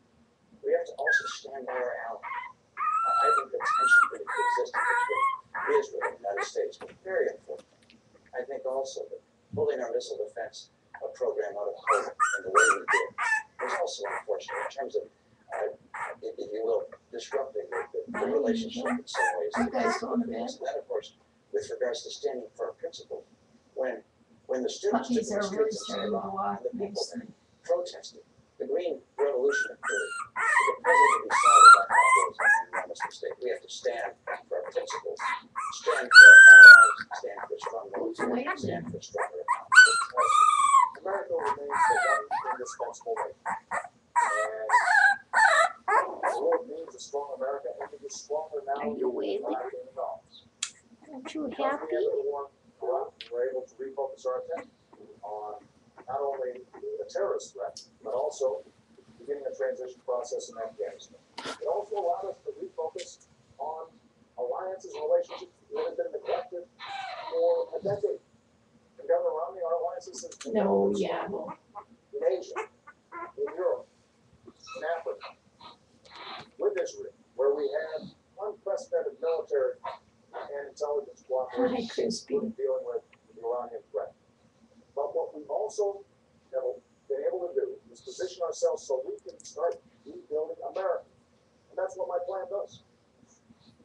We have to also stand by our allies. I think the tension that exists between Israel and the United States is very important. I think also that pulling our missile defense program out of Poland and the way we did was also unfortunate in terms of, if you will, disrupting the relationship in some ways. You guys going to bed? And then, of course, with regards to standing for our principles, when the students took Puppies to the are really streets of starting to Ceylon walk and the people nicely. protested, the Green Revolution occurred. The president decided on how it was an enormous mistake. We have to stand for our principles, stand for our allies, stand for a strong military, stand for a stronger economy. America remains the one indispensable link. And the world needs a strong America, and it is stronger now Are than you it waiting? was in the dollars. Aren't you Once the end happy? of the war, we were able to refocus our attention on not only the terrorist threat, but also beginning a transition process in Afghanistan. It also allowed us to refocus on alliances and relationships that have been neglected for a decade. And Governor Romney, our alliances have been No, yeah. in Asia, in Europe, in Africa, with Israel, where we had unprecedented military and intelligence cooperation, Hi, Crispy. including dealing with the Iranian threat. But what we also have been able to do is position ourselves so we can start rebuilding America. And that's what my plan does.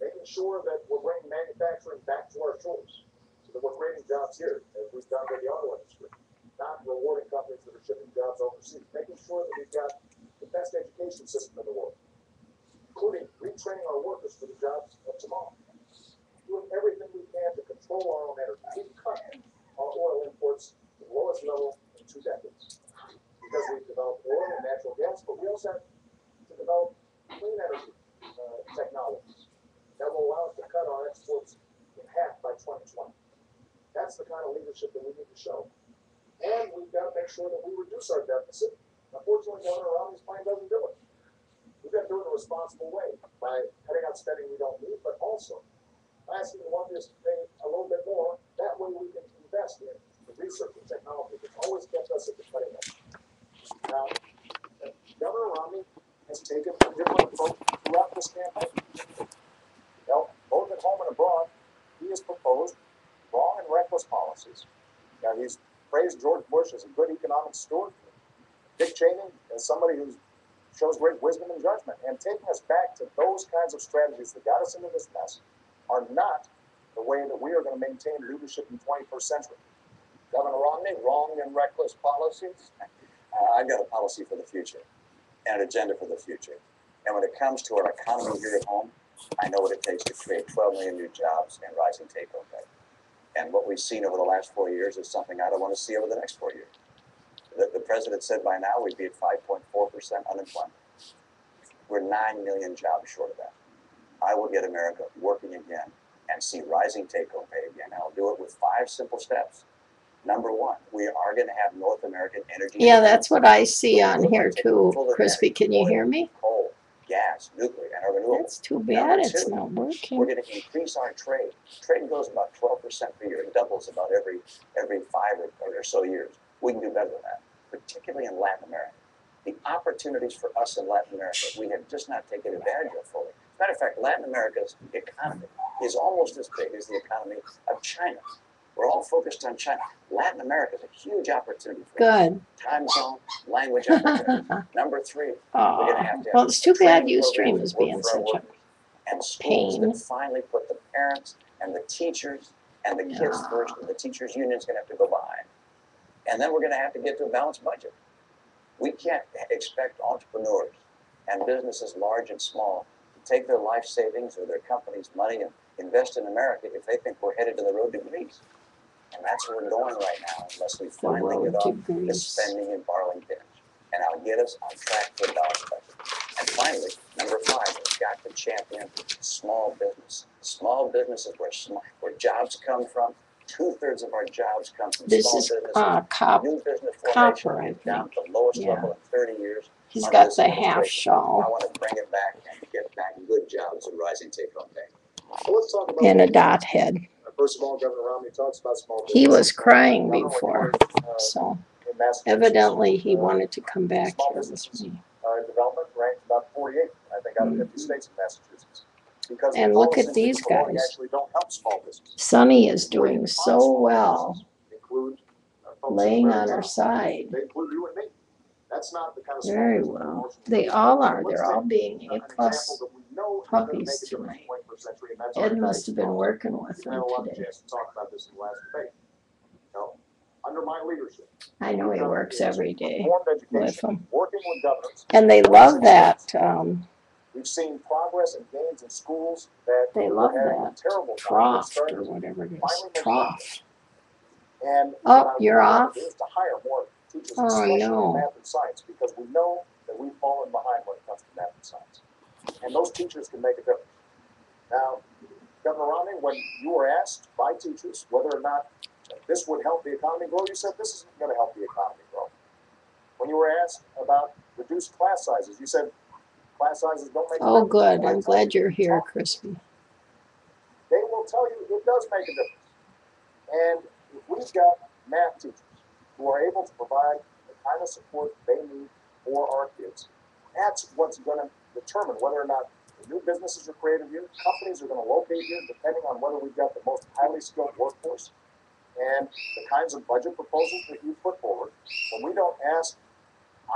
Making sure that we're bringing manufacturing back to our shores, so that we're creating jobs here, as we've done with the auto industry. Not rewarding companies that are shipping jobs overseas. Making sure that we've got the best education system in the world, including retraining our workers for the jobs of tomorrow. Doing everything we can to control our own energy. We've cut our oil imports to the lowest level in 2 decades. Because we've developed oil and natural gas, but we also have to develop clean energy technologies that will allow us to cut our exports in half by 2020. That's the kind of leadership that we need to show. And we've got to make sure that we reduce our deficit. Unfortunately, Governor Romney's plan doesn't do it. We've got to do it in a responsible way by cutting out spending we don't need, but also asking the lobbyists to pay a little bit more. That way we can invest in the research and technology that's always kept us at the cutting edge. Now, Governor Romney has taken a different approach throughout this campaign. Both at home and abroad, he has proposed wrong and reckless policies. Now, he's praised George Bush as a good economic steward, Dick Cheney as somebody who shows great wisdom and judgment, and taking us back to those kinds of strategies that got us into this mess are not the way that we are going to maintain leadership in the 21st century. Governor Romney, wrong and reckless policies? I've got a policy for the future and an agenda for the future. And when it comes to our economy here at home, I know what it takes to create 12 million new jobs and rising take-home pay. And what we've seen over the last 4 years is something I don't want to see over the next 4 years. The president said by now we'd be at 5.4% unemployment. We're 9 million jobs short of that. I will get America working again and see rising take-home pay again. And I'll do it with 5 simple steps. Number 1, we are going to have North American energy. Yeah, that's what I see on here too. Crispy, can you hear me? Coal, gas, nuclear, and our renewables. That's too bad it's Number 2, not we're working. going to increase our trade. Trade goes about 12% per year. It doubles about every 5 or so years. We can do better than that, particularly in Latin America. The opportunities for us in Latin America, we have just not taken advantage of fully. As a matter of fact, Latin America's economy is almost as big as the economy of China. We're all focused on China. Latin America is a huge opportunity for us. Good. Time zone, language opportunity. Number 3, we're going to have to Well, have it's too a bad training program Ustream that is works being for our such a workers, and schools pain. that finally put the parents and the teachers and the kids first, and the teachers' union's going to have to go behind. And then we're going to have to get to a balanced budget. We can't expect entrepreneurs and businesses large and small to take their life savings or their company's money and invest in America if they think we're headed to the road to Greece. And that's where we're going right now, unless we finally road get to off this Greece. spending and borrowing binge. And I'll get us on track for a balanced budget. And finally, number 5, we've got to champion small business. Small business is where jobs come from. 2/3 of our jobs come from This small is businesses. New business formation copper, I is down think. to the lowest Yeah. level in 30 years. He's under got this the half administration. I shawl want to bring it back and get back good jobs and rising take-home pay. So let's talk about. and a dot head. First of all, Governor Romney talks about small business. He was crying Governor, when you before, were, so in Massachusetts, evidently he wanted to come back small here with businesses, me. Development ranked about 48, I think, out of 50 states in Massachusetts. Because the And look at policies that these you're promoting guys. actually don't help small businesses. Sonny is doing so well, Include, folks laying that are on very her tough. side. They include you and me. That's not the kind of small Very business well. promotion. They all are. They're all being An A+ example that we know is gonna make a puppies difference tonight. in the 21st century, and that's Ed our must have been education. working with We've them had a lot of today. chance to talk about this in the last debate. Now, under my leadership. I know he works every day Reformed with education, them. working with governors. And they love that, We've seen progress and gains in schools that they were love having a that terrible time. trough Starting or to whatever it is, finally make trough. progress. And Oh, what I you're really want off? to do is to hire more teachers, Oh, especially no. in math and science, because we know that we've fallen behind when it comes to math and science. And those teachers can make a difference. Now, Governor Romney, when you were asked by teachers whether or not this would help the economy grow, you said this isn't going to help the economy grow. When you were asked about reduced class sizes, you said class sizes don't make a Oh, difference. good. I I'm tell glad you, you're here, talk. Crispy. They will tell you it does make a difference. And if we've got math teachers who are able to provide the kind of support they need for our kids, that's what's going to determine whether or not the new businesses are created here, companies are going to locate here, depending on whether we've got the most highly skilled workforce and the kinds of budget proposals that you put forward. When we don't ask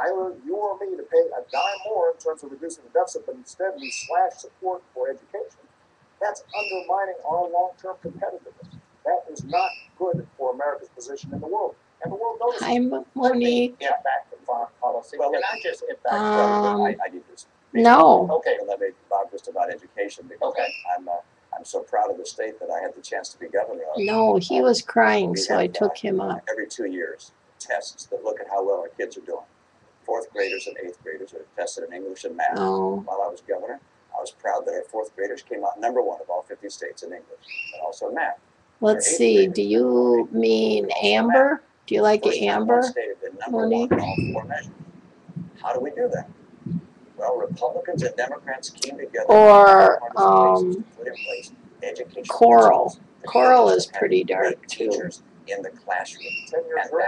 either you or me to pay a dime more in terms of reducing the deficit, but instead we slash support for education, that's undermining our long-term competitiveness. That is not good for America's position in the world. And the world notices. Hi, Monique. Get back to foreign policy. Well, Can I just get back to I need to speak. No. Okay, let me talk just about education because Okay. I'm so proud of the state that I had the chance to be governor of. No, he was crying, We so have, I took him up. Every 2 years, tests that look at how well our kids are doing. 4th graders and 8th graders are tested in English and math. Oh, While I was governor, I was proud that our 4th graders came out number 1 of all 50 states in English and also math. let's see. Do you mean Amber? Do you like First time one Amber? state had been number Monique? 1 in all 4 measures. How do we do that? Well, Republicans and Democrats came together Or, on to put in place education. Coral. principles that Coral focused is on having pretty good dark, too. Teachers in the classroom, 10 years and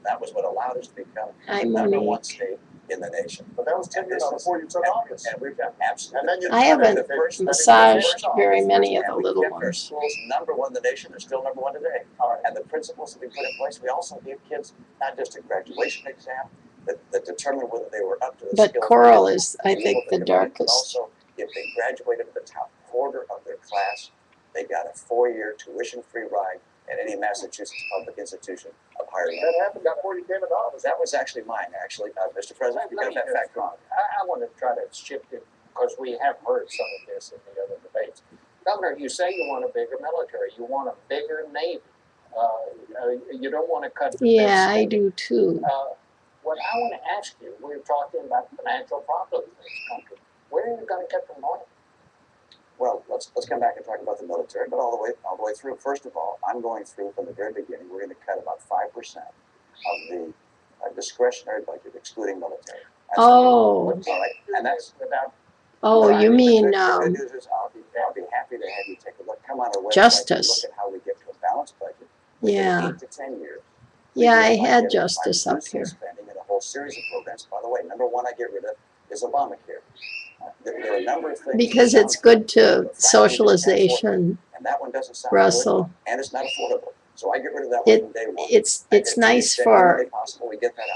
that was what allowed us to become Hi, number 1 Monique. state in the nation. But that was 10 years before you took office. And we've done absolutely. And then you I haven't the first- massaged the very first- many of and the we little kept our ones. schools number 1 in the nation. They're still number 1 today. And the principles that we put in place, we also gave kids not just a graduation exam that determined whether they were up to the But skills Coral needed is, I to think, enable the community, but darkest. also, if they graduated at the top quarter of their class, they got a 4-year tuition-free ride at any Massachusetts public institution of higher learning. That happened before you came into office. That was actually mine, Mr. President, you got that fact wrong. I want to try to shift it because we have heard some of this in the other debates. Governor, you say you want a bigger military, you want a bigger Navy. You don't want to cut defense Yeah, I spending. do too. What I want to ask you, we're talking about financial problems in this country. Where are you going to get the money? Well, let's come back and talk about the military, but all the way through. First of all, I'm going through from the very beginning. We're going to cut about 5% of the discretionary budget, excluding military. That's Oh. all right, and that's without. Oh, Right. you mean, The good news is I'll be happy to have you take a look. Come on our website. Justice. And look at how we get to a balanced budget. Within Yeah. 8 to 10 years. Yeah, I We do it by had getting- Justice by up reducing here. spending in a whole series of programs. By the way, number 1 I get rid of is Obamacare. There are a number of things. Because that it's sound good to but frankly, we can't afford socialization, and that one doesn't sound Russell. good, and it's not affordable. So I get rid of that one from day 1. It's nice for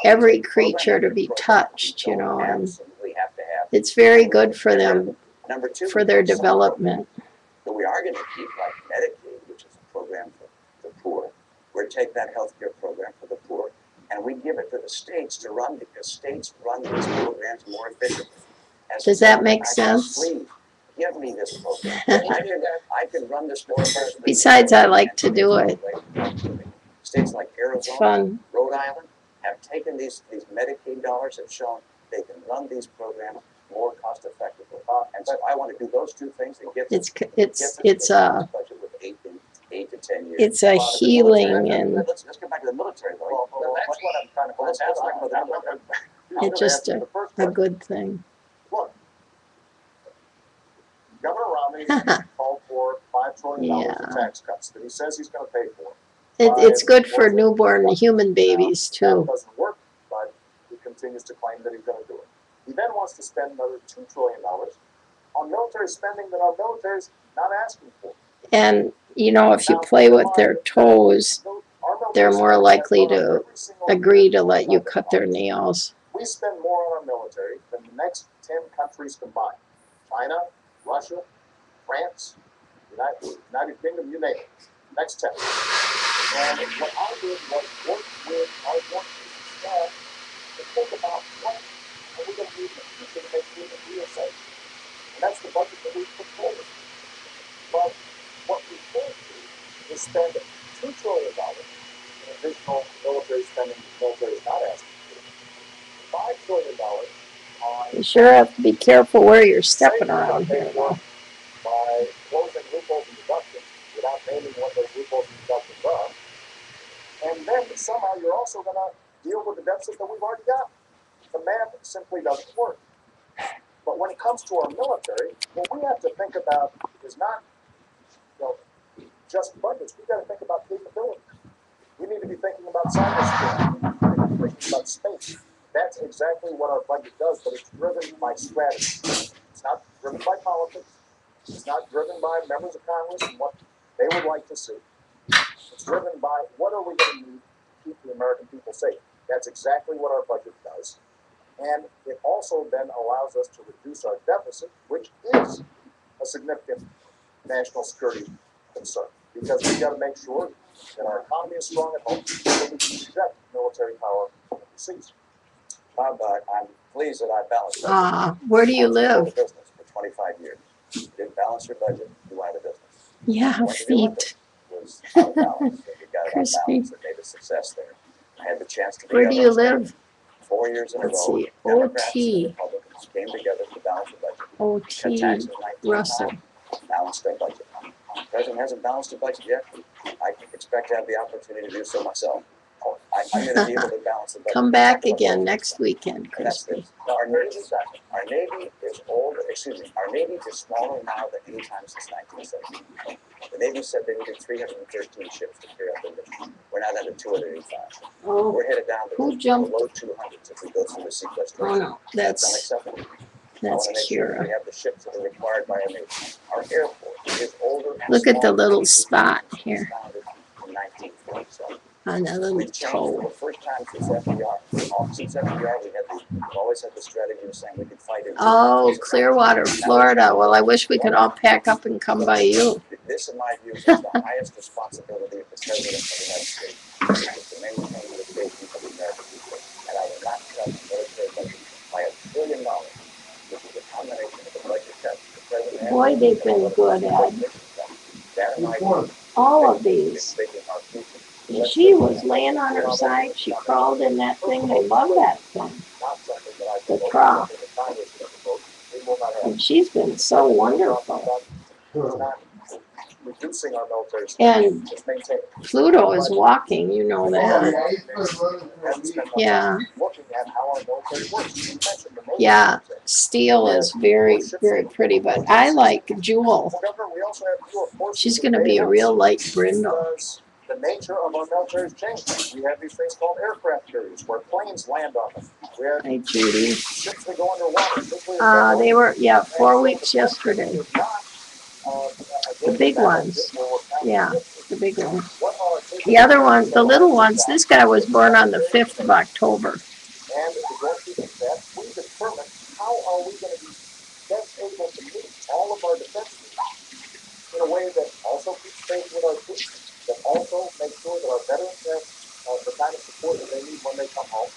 every creature to be touched, you know, and Absolutely have to have. it's very good for them, Number 2, for their we have some development. programs that we are going to keep, like Medicaid, which is a program for the poor. We'll take that healthcare program for the poor, and we give it to the states to run because states run these programs more efficiently. and Does said, that make I said, sense? Please, give me this program. I can run this more effectively. Besides, I like to do it. States like It's Arizona, fun. Rhode Island have taken these Medicaid dollars, have shown they can run these programs more cost effectively. And so I want to do those two things and get It's budget with 8 to 10 years. it's a healing and Let's get back to the military though. Well, that's what I'm trying to. Let's talk about the military. it's just a good thing. Look, Governor Romney called for $5 trillion of tax cuts that he says he's gonna pay for. It's good for newborn human babies That too. doesn't work, but he continues to claim that he's gonna do it. He then wants to spend another $2 trillion on military spending that our military's not asking for. And you know, if you play with their toes, they're more likely to agree to let you cut their nails. We spend more on our military than the next 10 countries combined. China, Russia, France, United Kingdom, you name it. Next 10. And what I did was work with our joint chiefs of staff to think about what are we going to do in the future to make sure that we are safe. And that's the budget that we put forward. But what we can't do is spend $2 trillion in additional military spending the military is not asking for. $5 trillion on You sure have to be careful where you're stepping around here. Though. by closing loopholes and deductions without naming what those loopholes and deductions are. And then somehow you're also going to deal with the deficit that we've already got. The math simply doesn't work. But when it comes to our military, what we have to think about is not, just budgets. We've got to think about capabilities. We need to be thinking about cybersecurity. We need to be thinking about space. That's exactly what our budget does, but it's driven by strategy. It's not driven by politics. It's not driven by members of Congress and what they would like to see. It's driven by what are we going to need to keep the American people safe. That's exactly what our budget does. And it also then allows us to reduce our deficit, which is a significant national security concern. Because we've got to make sure that our economy is strong at home so we can project military power overseas. Bob, I'm pleased that I balanced Where do you I was in live? the business for 25 years. You didn't balance your budget, you went out of business. Yeah, Went to the Olympics, feet. was out of balance, and we got it on Crispy. balance and made a success there. I had the chance to be Where do you live? 4 years in a Let's row. see. Democrats and OT. Republicans came together to balance the budget. Cut OT. taxes 19 Russell. times, balanced their budget. The president hasn't balanced the budget yet. I expect to have the opportunity to do so myself. I'm going to be able to balance the budget. Come back again next weekend, And that's Crispy. this. Our Navy is older, our Navy is smaller now than any time since 1970. The Navy said they needed 313 ships to carry out their mission. We're now down to 285. Oh, We're headed down to Who the jumped? low 200s if we go through the sequestration. oh no, That's that's unacceptable. I want to make sure that we Kira. have the ships that are required by our Navy. Our Air Force is older and Look at the smaller. little spot It was here founded in 1947. on that little We've changed for toe. the first time since FDR. Since FDR, we've always had the strategy of saying we could fight it. Oh, Clearwater, Florida. Well, I wish we could all pack up and come by you. This, in my view, is the highest responsibility of the President of the United States, is to maintain the safety of the American people. And I will not cut the military budget by $1 trillion, which is a combination of the budget cuts the President has. Boy, they've been good, Ed. That, in my view, All of these. is making our future. And she was laying on her side. She crawled in that thing. I love that thing. Not something that I The promote, trough. something that Congress can promote. We will not have. And she's been so wonderful. It's not reducing our military And spending, it's maintaining. Pluto is walking, you know that. Yeah. Looking at how our military works. You mentioned the Navy. Yeah. Steel is very, very pretty, but I like Jewel. Well, Governor, we also have dual forces She's going to be a real light brindle. because the nature of our military has changed. We have these things called aircraft carriers where planes land on them. We have Hi, Judy. ships that go underwater. They were, 4 weeks yesterday. The big ones. Yeah, the big ones. The other ones, the little ones, this guy was born on the 5th of October. And the goalkeeping staff, we determine how are we going to be best able to meet all of our defense needs in a way that also keeps faith with our troops, that also makes sure that our veterans have the kind of support that they need when they come home.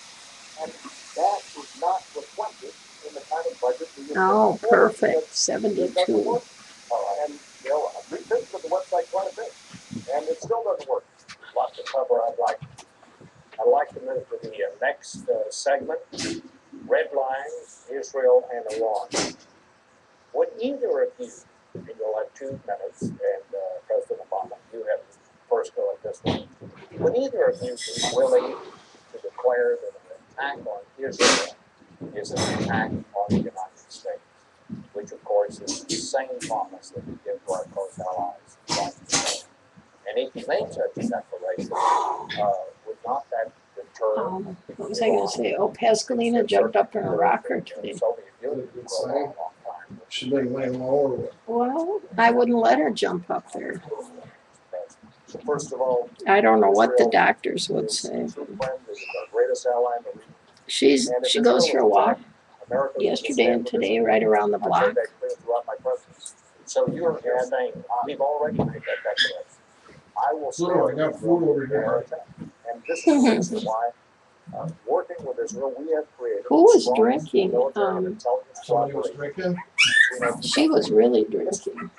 And that is not reflected in the kind of budget we have. perfect, 72. And, you know, I've revisited the website quite a bit, and it still doesn't work. Lots to cover. I'd like to move to the next segment, red lines, Israel and Iran. Would either of you, and you'll have 2 minutes, and President Obama, you have first go at this one. Would either of you be willing to declare that an attack on Israel is an attack on the United States, which of course is the same promise that we give to our close allies? And if you make such a declaration, would not that deter? What was I gonna say? Oh, Pascalina jumped up in a rocker today. Soviet Union for a long, long time. She been laying all over. Well, I wouldn't let her jump up there. So first of all, I don't know what the doctors would is say. a true friend, is our greatest ally in the region. She goes for a walk America yesterday and today right around the I've made block. that clear throughout my presidency. So you're saying, we've already made that declaration. I will stand I got food over here. and this is the reason why, working with Israel, we have created. Who was the strongest drinking? military and intelligence Somebody was cooperation drinking. between our She was really drinking.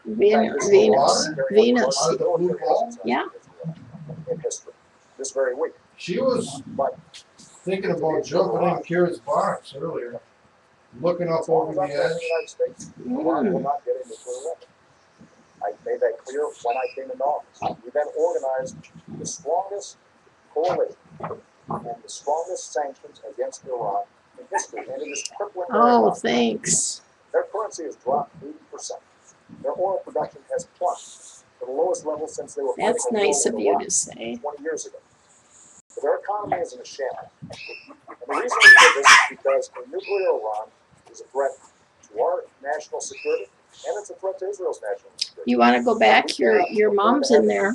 Venus. Out of the blue ball? Yeah. in history, this very week. She was But thinking about jumping in Kira's box earlier, looking up as long over as the I'm in the edge. United States, Iran will Mm. not get a nuclear weapon. I made that clear when I came into office. We then organized the strongest coalition and the strongest sanctions against Iran in history, and it is crippling their Oh, economy. thanks. Their currency has dropped 80%. Their oil production has plunged to the lowest level since they were fighting That's a war nice with of you Iraq to say. 20 years ago. But their economy is in a shambles. And the reason we did this is because a nuclear Iran is a threat to our national security, and it's a threat to Israel's national security. You want to go back? Your mom's in there,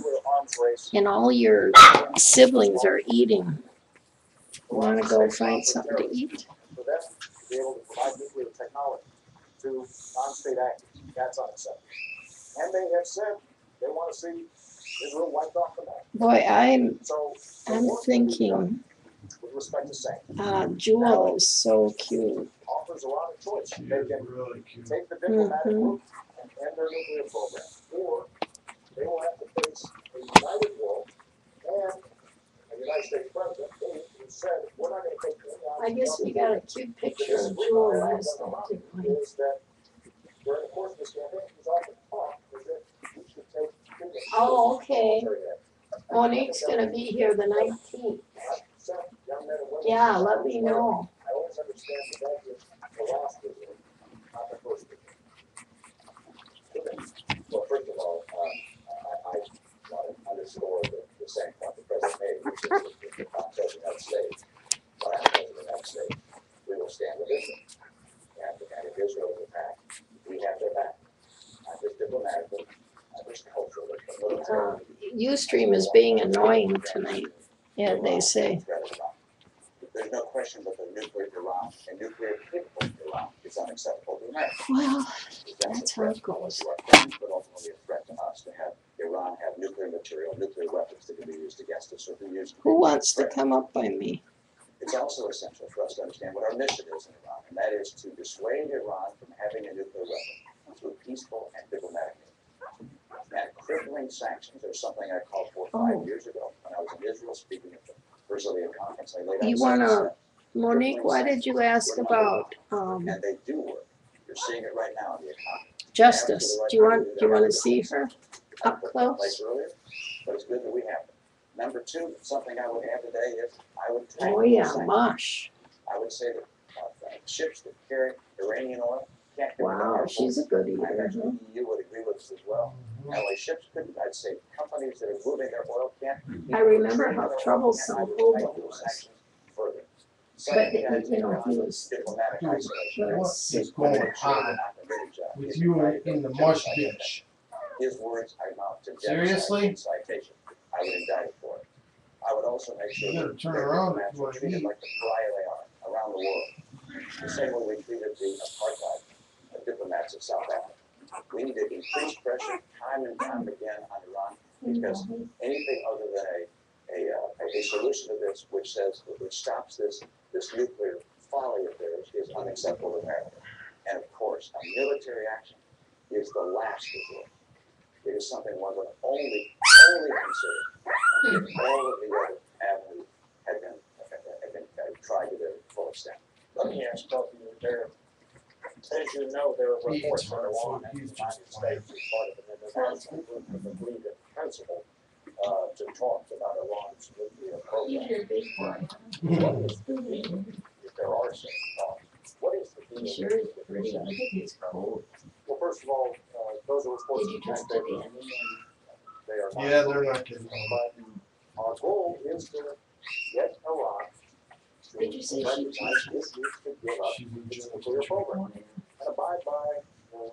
and all your siblings are eating. You want to go find something to eat? For them to be able to provide nuclear technology to non-state actors, that's unacceptable. And they have said they want to see Israel wiped off the map. Boy, I'm So thinking, with respect to sanctions, Jewel is so cute. offers Iran a choice. She They is can really cute. take the diplomatic Mhm. route and end their nuclear program, or they will have to face a united world and a United States president who said, we're not going to take any I guess we got a cute picture of Jewel last night, didn't we? is that during the course of this campaign, he's often talked as if we should take Oh, okay. Monique's gonna be here the 19th. young men and women. Yeah, let me know. I always understand that that is the last visit, not the first visit. Well, first of all, I want to underscore the same point the President made, which is that if the President of the United States, when I'm President of the United States, we will stand with Israel. And if Israel is attacked, we have their back. Not just diplomatically, not just culturally, but militarily. Ustream is being annoying tonight, yeah, they say. There's no question that the nuclear Iran and nuclear capable Iran is unacceptable to America. Well, That's that's a how threat it goes. to our friends, but ultimately a threat to us to have Iran have nuclear material, nuclear weapons that can be used against us or be used. Who wants to come up by me? It's also essential for us to understand what our mission is in Iran, and that is to dissuade Iran from having a nuclear weapon through peaceful and diplomatic means. And crippling sanctions are something I called for 5 years ago when I was in Israel speaking at the Brazilian conference. I laid out You 7 wanna, steps. Monique, why did you ask about, And they do work. You're seeing it right now in the economy. Justice? Do you want to see her up close? Earlier, but it's good that we have it. Number 2, something I would add today is I would tighten Oh, yeah, sanctions. mush. I would say that ships that carry Iranian oil can't come into Wow, our she's a good I eater, imagine huh? the EU would agree with us as well. Not only ships couldn't, I'd say companies that are moving their oil can't. I remember how troublesome Bobo was. Further. But, you know, he was, Diplomatic isolation. What is going on with you in the mush ditch? His words are not to Seriously? citation. I would indict him for it. I would also make sure You gotta that turn their around diplomats if you are wanna treated eat. like the pariah they are around the world. The same way we treated the apartheid diplomats of South Africa. We need to increase pressure time and time again on Iran because anything other than a solution to this which stops this nuclear folly of theirs is unacceptable to America. And of course, a military action is the last resort. It is something one would only consider if all of the other avenues had been tried to their full extent. Let me ask both of you there. As you know, there are reports that are on in the United States as part of an international group of agreed in principle to talk about Iran's nuclear program. What is the deal if there are such talks? What is the deal? Sure is pretty. I think it's cold. Well, first of all, those are reports Did you in the touch it newspaper. in? They are not. Yeah, they're not getting But our goal is to get Iran to Did you say she recognize it needs to give up its nuclear program and abide by the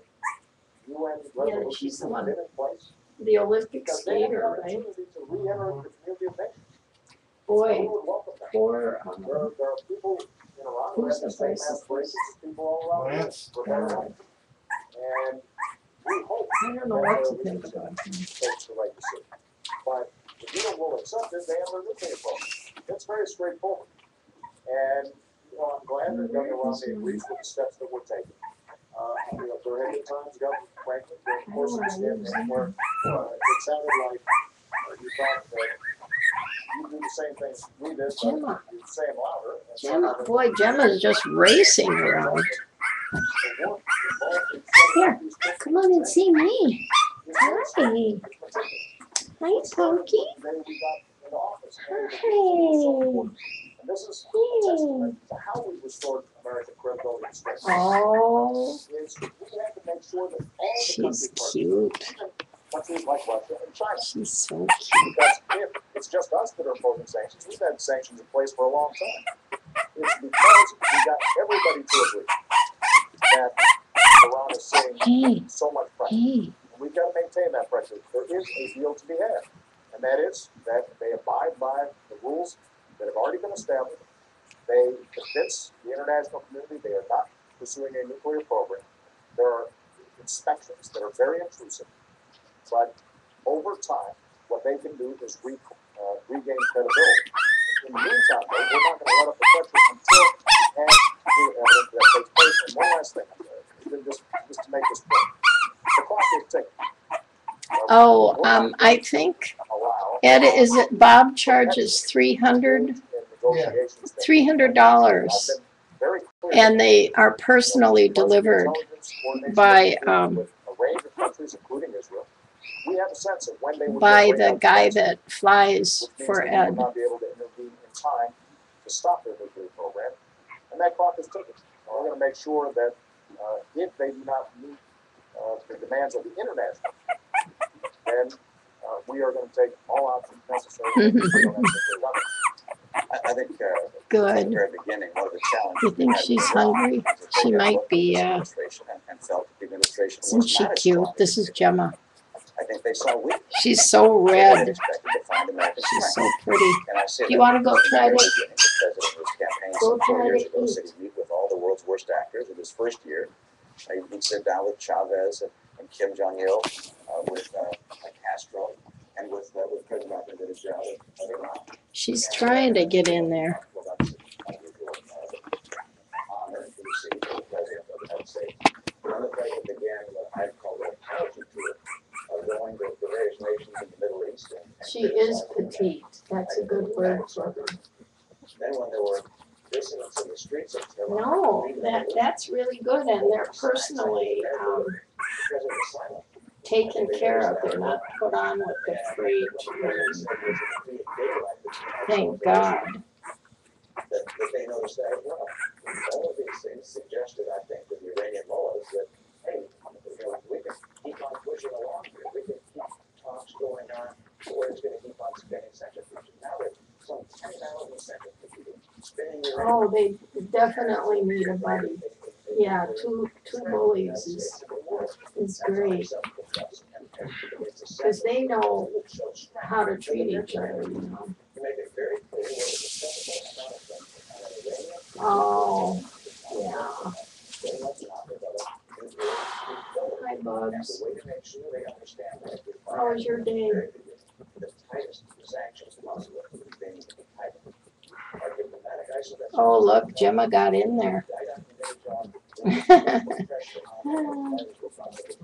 UN resolutions she's the that one. have been in place. The Olympic Because they have an skater, right? opportunity to re-enter the community of nations. Boy, We would welcome that. poor, There are people in Iran who have who's the the same person? aspirations as people all around the world Lance. for better life. And we hope I don't know what to think about him. takes the right decision. But if you don't will accept it, they have their nuclear program. It's very straightforward. And, you know, I'm glad that Governor Romney agrees with the steps that we're taking. You know, there have been times, Governor Franklin, during the course of this campaign where it sounded like you thought that you do the same things we did, but Gemma. you say them louder. And Gemma, somehow boy, Gemma's just racing around. the work involved in setting Here, up these programs come on and see me. is very Hi. Hi, Let's start with Pokey. the day we got into office. And Hi. this is a testament to how we restored American credibility and strength. Oh, Is we have to make sure that all the she's countries, cute. even countries like Russia and China, She's so cute. because if it's just us that are imposing sanctions, we've had sanctions in place for a long time. It's because we got everybody to agree that Iran is seeing Hey, so much pressure. hey. We've got to maintain that pressure. There is a deal to be had, and that is that they abide by the rules that have already been established. They convince the international community they are not pursuing a nuclear program. There are inspections that are very intrusive, but over time, what they can do is regain credibility. In the meantime, though, we're not going to let up the pressure until we have clear evidence that takes place. And one last thing, just to make this point. The clock is ticking. Oh, I think, Ed, is it Bob charges $300? $300. And they are personally delivered by the guy that flies for Ed. Not be able to intervene in time to stop their nuclear program, and that clock is ticking. We're going to make sure that if they do not meet the demands of the international, then we are going to take all options necessary. I think Good. at the very beginning, one of the challenges. You think we had she's with Iran hungry? is that they She had might looked at be, this administration and felt that the administration Isn't was she not as cute? strong This as is they Gemma. I think they saw weakness. She's so They had red. expected to find American She's strength. so pretty. And I say Do you that wanna go because from the try very to- beginning, the president was campaigning Go some 4 try years to ago, eat. said he'd meet with all the world's worst actors. In his first year, he'd sit down with Chavez and Kim Jong-il, with Castro, and with President Ahmadinejad of Iran. She's trying to get in there. Well, that's an unusual honor to receive from the President of the United States. One of the things that began what I'd call an apology tour of going to the various nations in the Middle East. And She is petite. That's a good word for her. Then when there were dissidents in the streets of Tehran. No, that's really good, and they're personally President was silent. taken care of. They're not put on with the freight. Thank God. That they noticed that as well. All of these things suggested, I think, to the Iranian mullahs that, hey, we can keep on pushing along here. We can keep talks going on. We're just going to keep on spending centrifuges. Now there's some 10,000 centrifuges spinning around. Oh, they definitely need a buddy. Yeah, two bullies is great. Because they know how to treat each other, you know. Oh, yeah. Hi, Bubs. How was your day? Oh, look, Gemma got in there. Because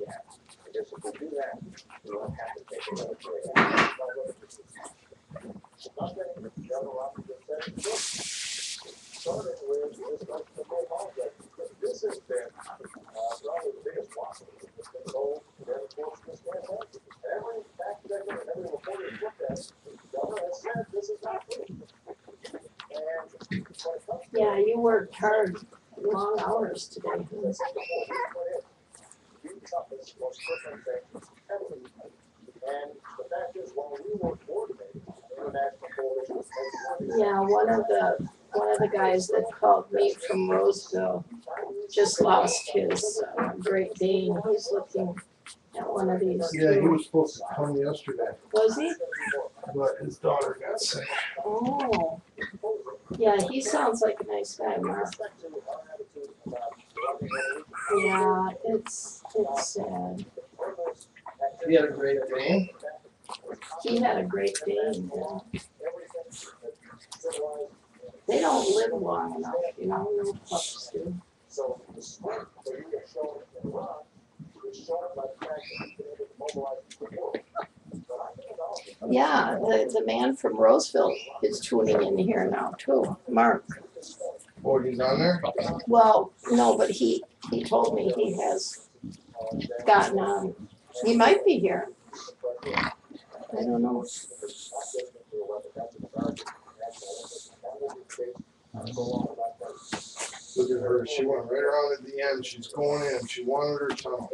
if we do that, we won't have to take another break. Nothing, Governor Romney just said, look, starting with this like the whole holiday. This has been, probably the biggest loss that's been sold to every force in this campaign. Every fact checker and every reporter has looked at, the governor has said this is not true. And when it comes to Yeah, you worked hard, long hours today. as I said before, we put in the toughest, most different things ever. And the fact is, while we were coordinating the international coalition, Yeah, one of the guys that called me from Roseville just lost his Great Dane. He's looking at one of these. Yeah, he too. was supposed to come yesterday, Was he? but his daughter got sick. Oh. Yeah, he sounds like a nice guy, Mark. Yeah, it's sad. He had a great day. He had a Great Dane. Yeah. They don't live long enough, you know, no pups do. so the smart that you can show in Iran is shown by the fact that he's been able to mobilize the world. But I think about Yeah, the man from Roseville is tuning in here now too, Mark. Oh, he's on there? Well, no, but he told me he has gotten on. He might be here. I don't know. Look at her, she went right around at the end, she's going in, she wanted her tunnel.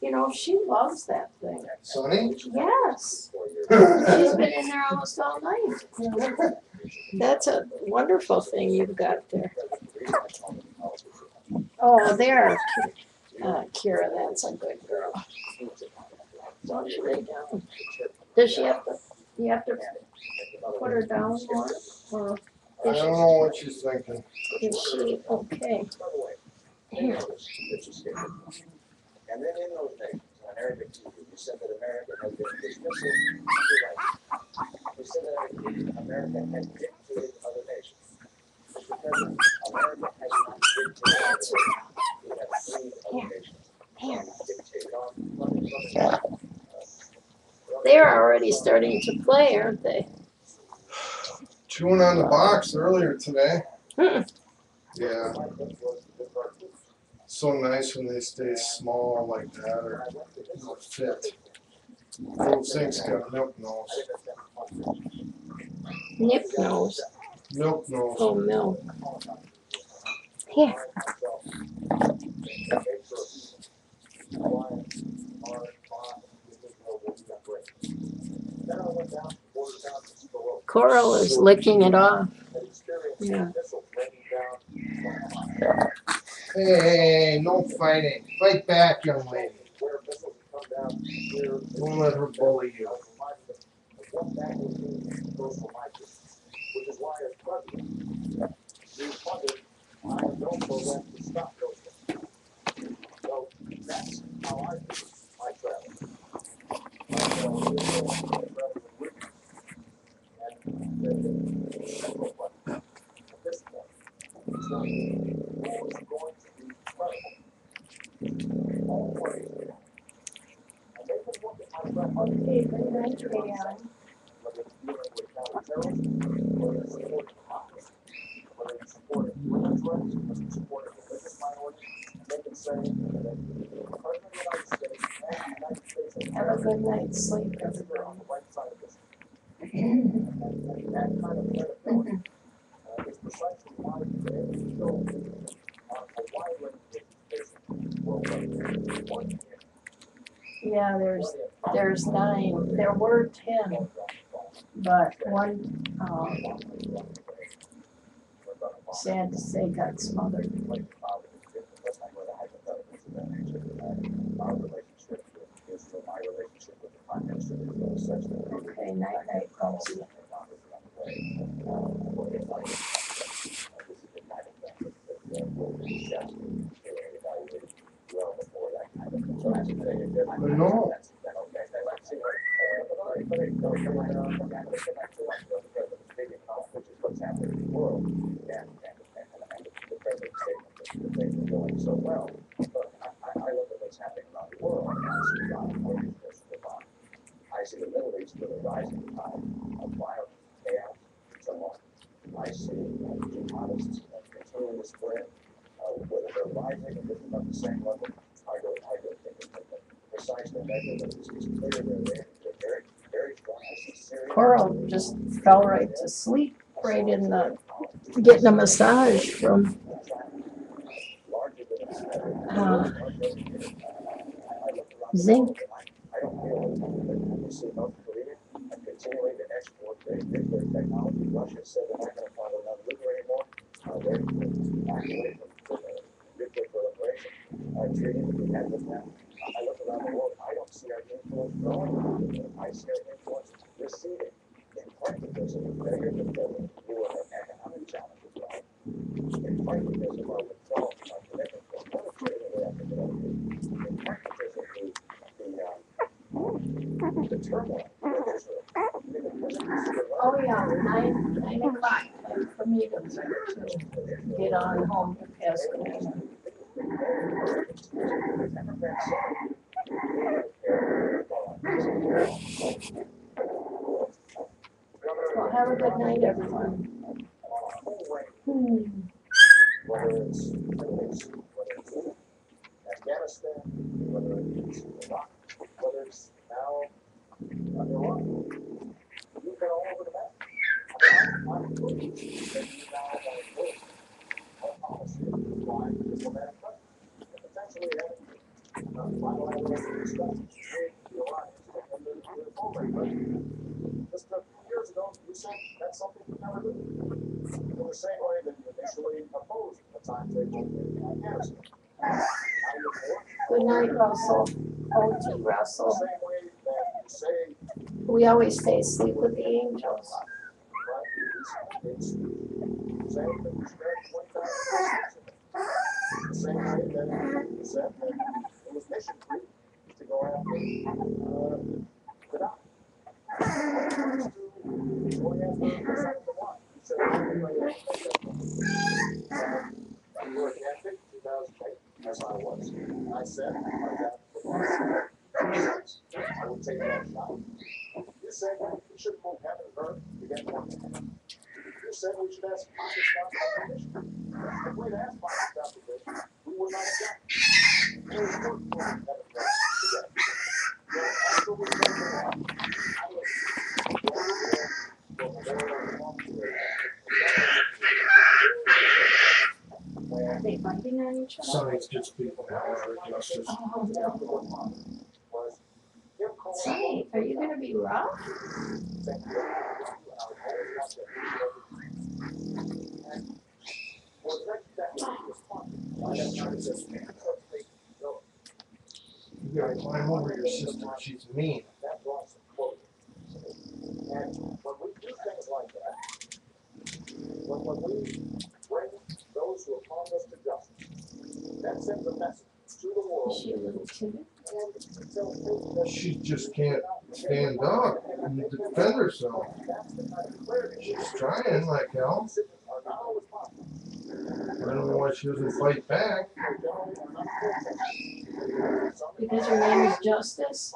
You know, she loves that thing. Sonny? Yes. She's been in there almost all night. That's a wonderful thing you've got there. Oh, there. Kira, that's a good girl. Don't you lay down. Does she have to, you have to put her down more? Or I don't know what she's thinking. is she okay? Here. And then in those nations, on Arabic TV, you said that America has been dismissive of human rights. You said that America has dictated other nations. Mr. President, America has not dictated other nations. We have freed other nations. Here. Dictated on They're already starting to play, aren't they? Chewing on the box earlier today. Hmm. Yeah. So nice when they stay small like that or not fit. Old Saint's got milk nose. Nip nose. Milk nose. Oh, milk. Here. Coral is licking it off. Yeah. Hey, no fighting. Fight back, young lady. Don't let her bully you. Which is why as president, we funded no program to stop those things. So that's how I do my travel. I travel with women. And the central question at this point is not always going to be credible. Always. And they can look at my travel. Okay, good night, Rayon. Whether it's dealing with counterterrorism, whether it's supporting democracy, whether it's supporting women's rights, whether it's supporting religious minorities, they can say that the President of the United States and the United States Have a good night's sleep, are everybody. on the right side of this. And that kind of credibility is precisely why we're able to show on a wide range of cases worldwide. Yeah, there's 9. There were 10, but one, sad to say, got smothered. Okay, night, night, Rosie. I know. So well, but I I see the Middle East with a rising tide of violence, chaos, and turmoil. I see jihadists continuing to spread, whether they're rising or moving up the same level. I don't think it's precisely measure, but it's clear they're very, very strong. I see Syria. Coral just fell right to sleep, right in the, getting a massage from zinc. I don't feel we see North Korea continuing to export their nuclear technology. Russia said they're not going to follow another nuclear anymore. They're backing away from the nuclear proliferation treaty that we had with them. I look around the world, I don't see our influence growing. I see our influence receding, in part because of the failure to deal with our economic challenges, right? In part because of our withdrawal from our commitment to our military that we have to develop. In part because of the turmoil with Israel. Oh yeah, 9 o'clock for me to get on home to Pasadena. Well, have a good night, everyone. Whether it's Afghanistan, whether it's Iraq, whether it's now Iran. You've been all over the map. I'm looking that you now want to vote our policy of flying diplomatic presence. And potentially having bilateral discussions with the Iranians and the forward. Just a few years ago, you said that's something you never do. In the same way that you initially opposed a timetable in Afghanistan. Good night, Russell. O.T. Russell. The same way that you say We always stay asleep with the angels. it's saying that you spent 25 the same way that you said that it was mission creep to go after Gaddafi. Going after the second one. You said you were connected in 2008, as I was. I said I would take that shot. You said we should move heaven and earth to get more. You said we should ask Pakistan for permission. If we'd asked Pakistan for permission, we would not have done it. We would move heaven and earth together. So after we got there, Are they fighting on each other? Sonny's just being our justice. Oh, no. Sonny, are you gonna be rough? You gotta climb over your sister, she's mean. And when we do things like that, when we bring those who have harmed us to justice, that sends a message to the world. Is she a little timid? She just can't stand up and defend herself. She's trying like hell. I don't know why she doesn't fight back. Because her name is Justice?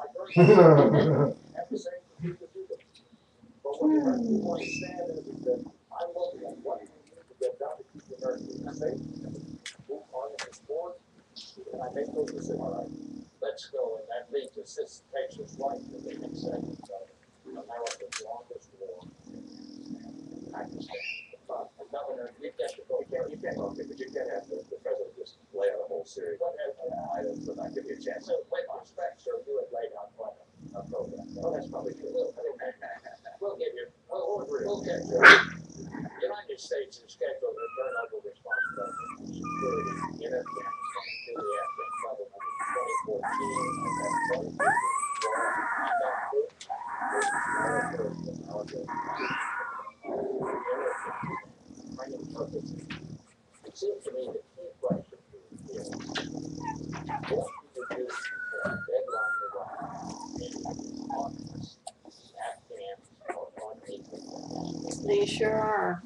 But what you have to understand is that I look at what we need to get done to keep the Americans safe, move on in this board, and I make those decisions. All right, let's go, and that leads us, this takes us right to the next segment of America's longest war. Pakistan. Governor, you get to go. You can't go, because you can't have the president just lay out a whole series of items and not give you a chance. So, with respect, sir, you had laid out quite a program. Well, that's probably true. We'll give you, we'll get you. The United States is scheduled to turn over responsibility for security in Afghanistan to the Afghan government in 2014. It seems to me the key question is, what do you do for a deadline around August? Afghans are unequal. They sure are.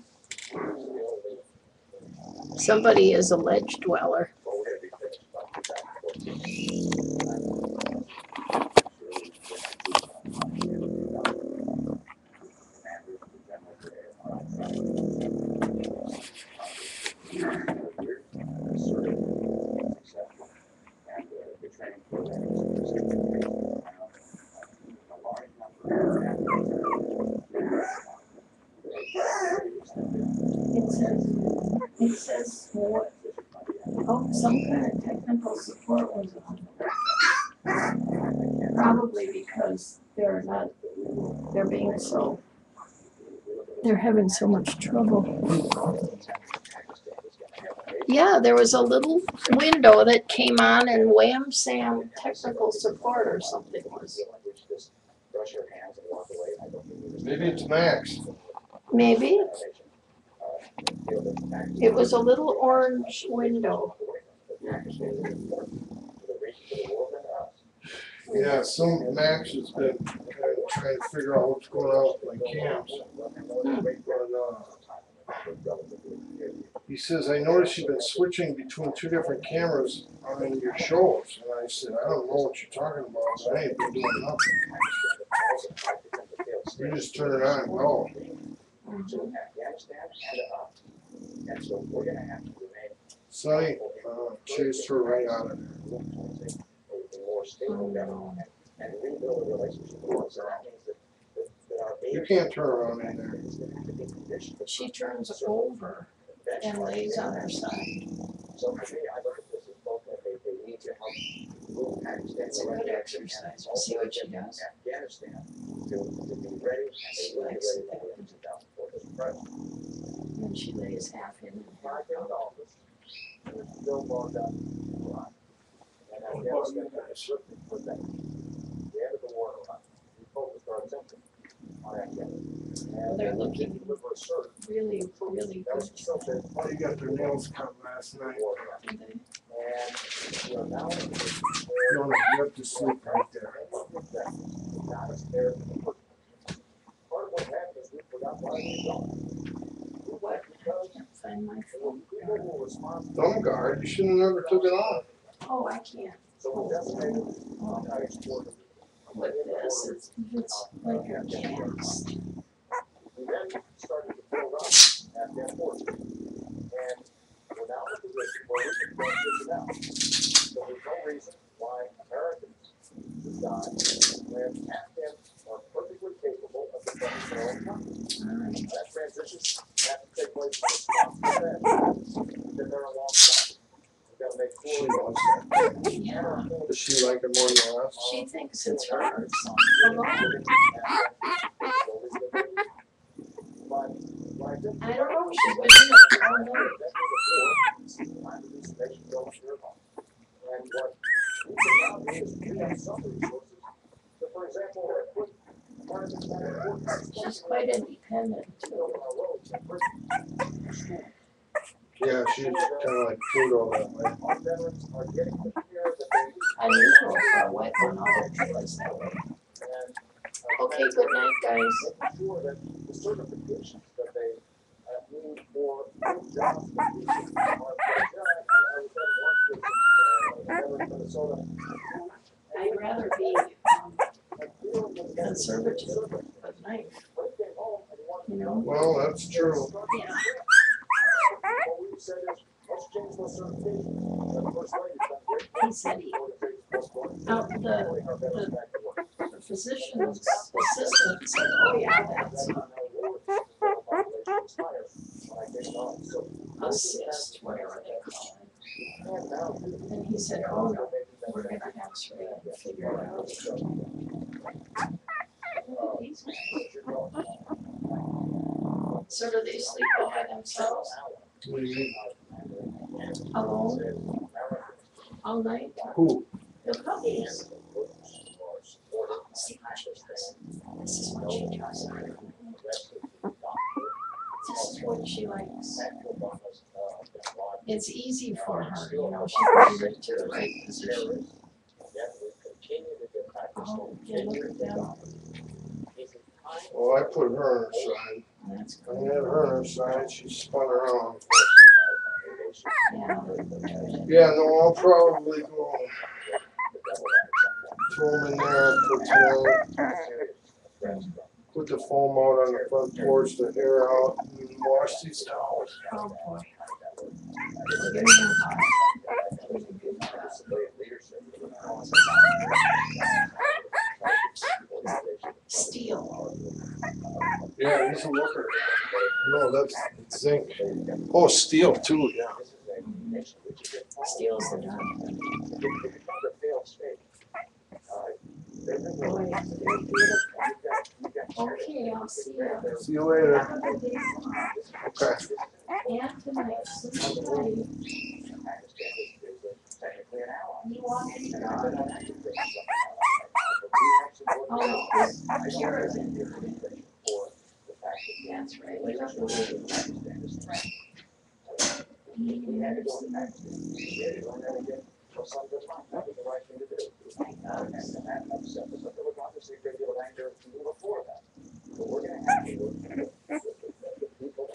Somebody is a ledge dweller. Well, we're going to be finished by 2014. what? Oh, some kind of technical support was on. Probably because they're having so much trouble. Yeah, there was a little window that came on and wham Sam technical support or something was. Maybe it's Max. Maybe. It was a little orange window. Yeah, some Max has been kind of trying to figure out what's going on with my cams. But he says, I noticed you've been switching between two different cameras on your shows. And I said, I don't know what you're talking about, but I ain't been doing nothing. You just turn it on and go. Sonny chased her right out of there. You can't turn around in there. She turns over and lays on her side. So for me, I look at this as both a need to help move Pakistan. It's a good exercise. We'll see what she does. Afghanistan to be ready. She likes it. And she lays half in and half out. Still logged on to Iraq. And Afghanistan got a certain for that. The end of the war in Iraq. We focused our attention on Afghanistan. Well, they're looking really, really good. They got their nails cut last night. And you know, now No, you have to sleep right there. got us there. Part of what happened is we forgot why we don't. What? I can't find my phone. Thumb guard, you shouldn't have never took it off. Oh, I can't. So we designated With this, it's like a cast. We then started to build up Afghan forces. And we're now in a position where we can transition out. So there's no reason why Americans should die when Afghans are perfectly capable of defending their own country. That transition has to take place in response to that. Been there a long time. We've got to make She sure loves that. Yeah, Does she like it more than us? she thinks it's hers. I don't know, she's been in it all night. And what we can now do is we have some resources. So for example, She's quite independent too. Yeah, she's kind of like Pluto that way. Our veterans are getting the care that they need. Unusual for a wet one, other trailers that way. Okay, good night, guys. Making sure that the certifications that they need for good jobs for people are I was at one in Minnesota. I'd rather be conservative, but nice, you know? Well, that's true. Yeah. What we've said is, let's change those certifications. And the first lady's done great. He said he, the physician's assistant said, oh yeah, that's assist, whatever they call it. And he said, oh no, we're gonna x-ray and figure it out. So do they sleep all by themselves? What do you mean? Alone? All night? Who? The puppies. See what she does. This is what she does. This is what she likes. It's easy for her, you know, she can get to the right position. Oh, yeah, look at them. Well, I put her on her side. That's I good. had her on her side, she spun around. Yeah. Yeah, no, I'll probably go throw them in there, put the foam out on the front porch, the air out, and wash these towels. Oh, boy. We're getting hot. Really good job. Steel. Yeah, he's a looker. No, that's zinc. Oh, steel too, yeah. steals the dog. It becomes a failed state. They're Boy, they're beautiful. Okay, I'll see you. See you later. Have a good day. Okay. And tonight, sleep tight. technically an ally. You want any And dog? I've been on that debate. Oh, this carrot. For the fact that That's right. We don't believe it. Pakistan is threatened. We had to go to Pakistan. We had to go in there and get some good money. That was the right thing to do. And that upset us. But there was obviously a great deal of anger before that. But we're going to have to work with the people.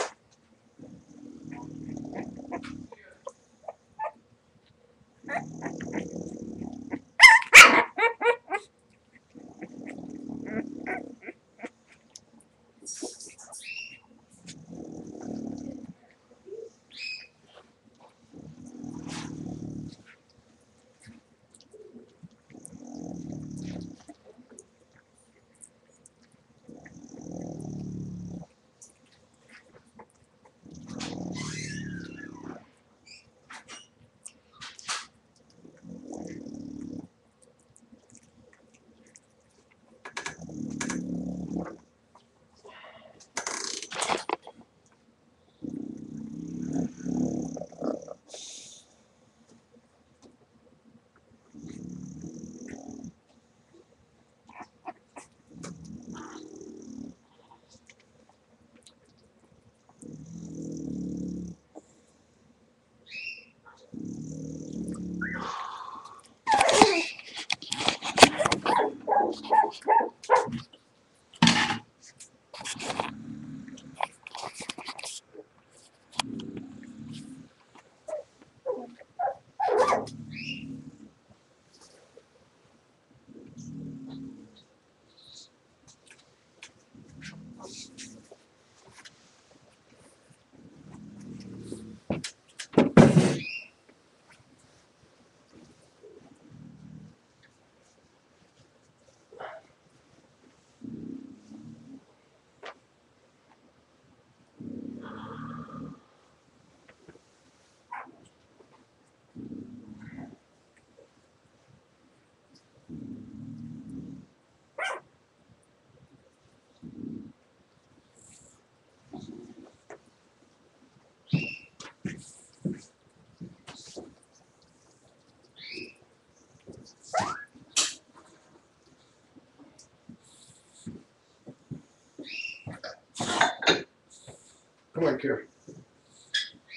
Come on, Kira.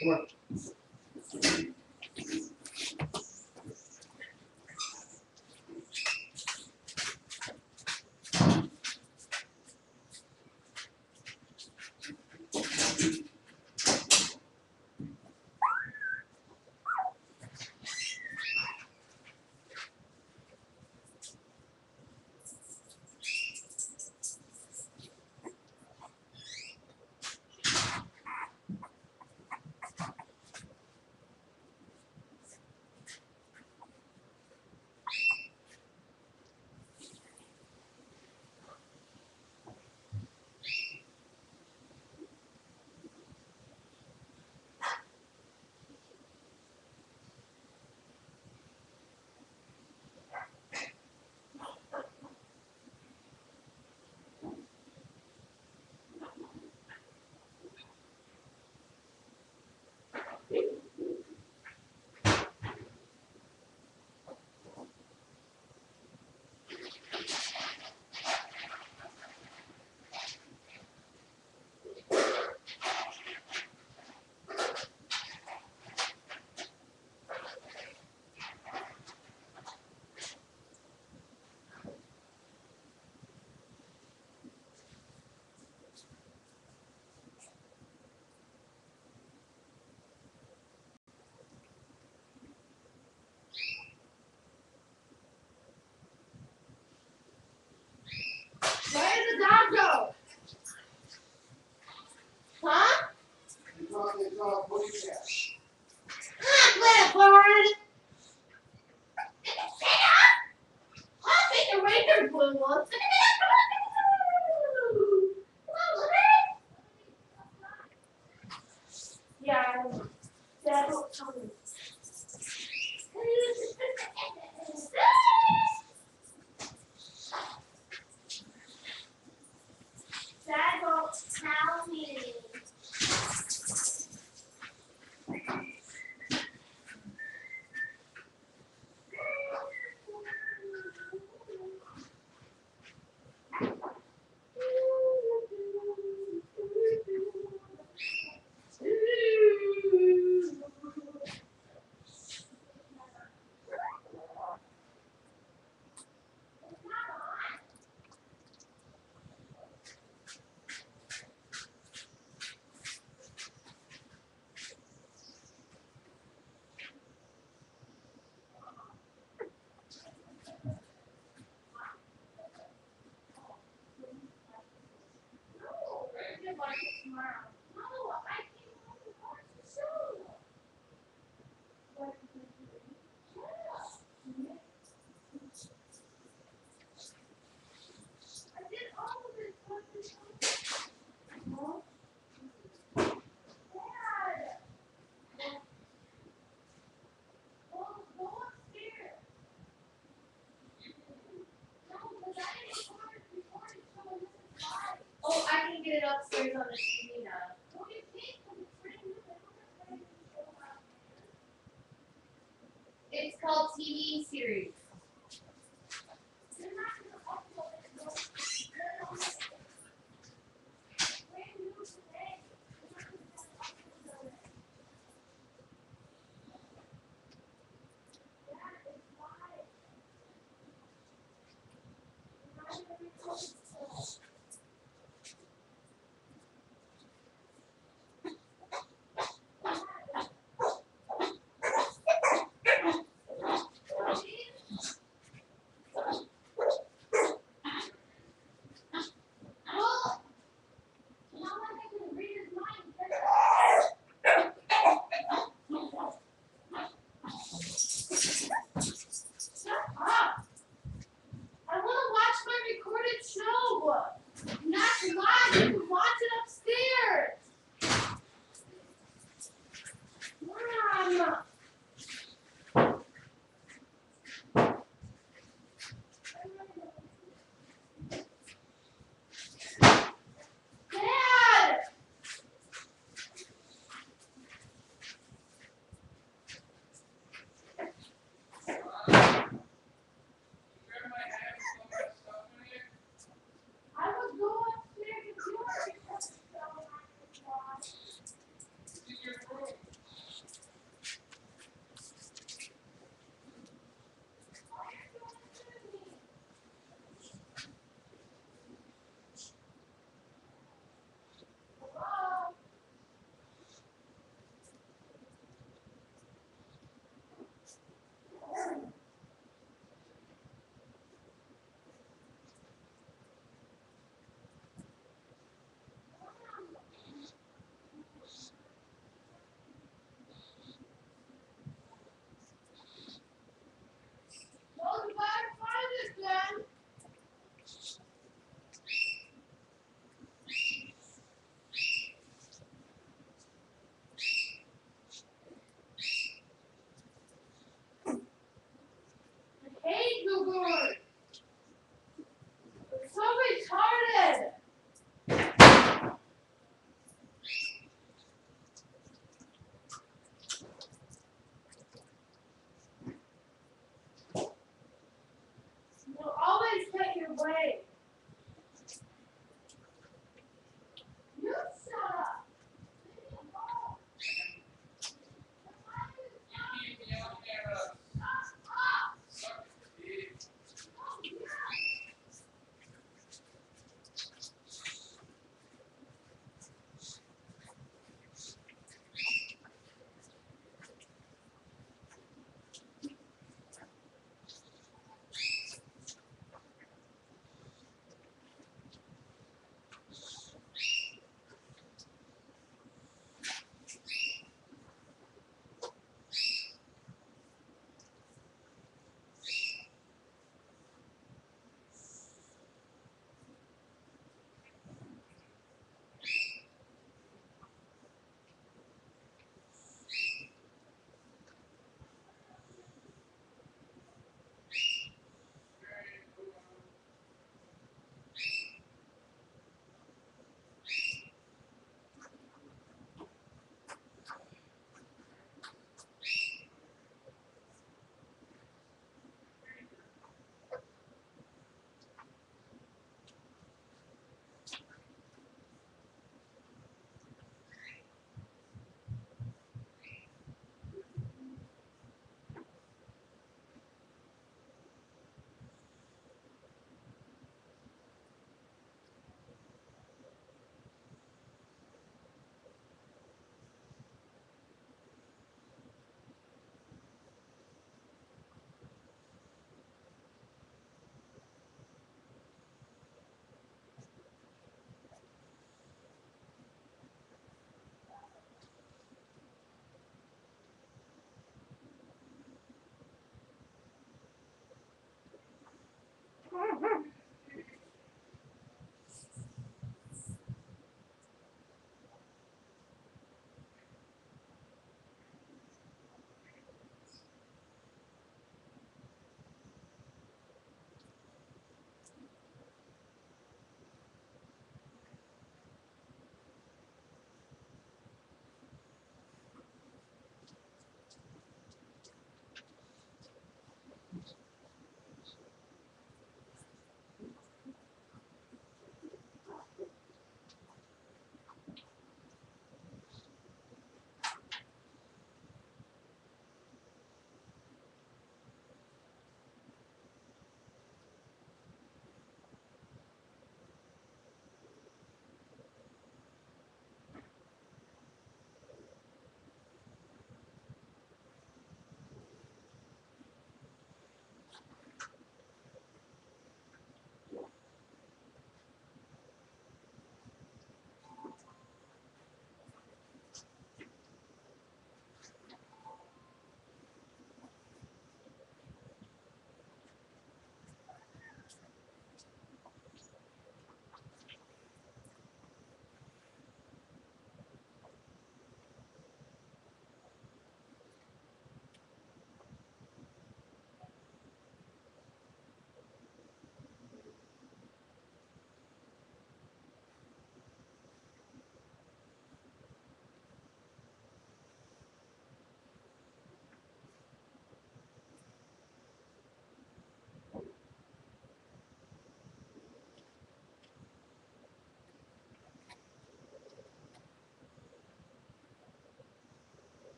Come on. Where did the dog go? Huh? Come on, little Lauren. I'll take the razor blue one. Yeah, I don't know. Dad won't tell me. it upstairs on the TV now. It's called TV series. I want to watch my recorded show.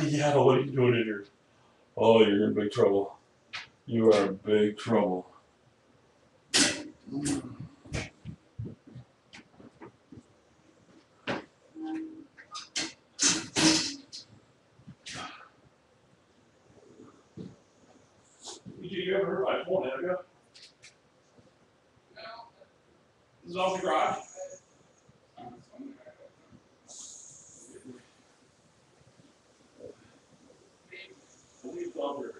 Yeah, what are you doing in here? Oh, you're in big trouble. You are in big trouble. You ever heard my phone, have you? This is off the garage. Leave it out there.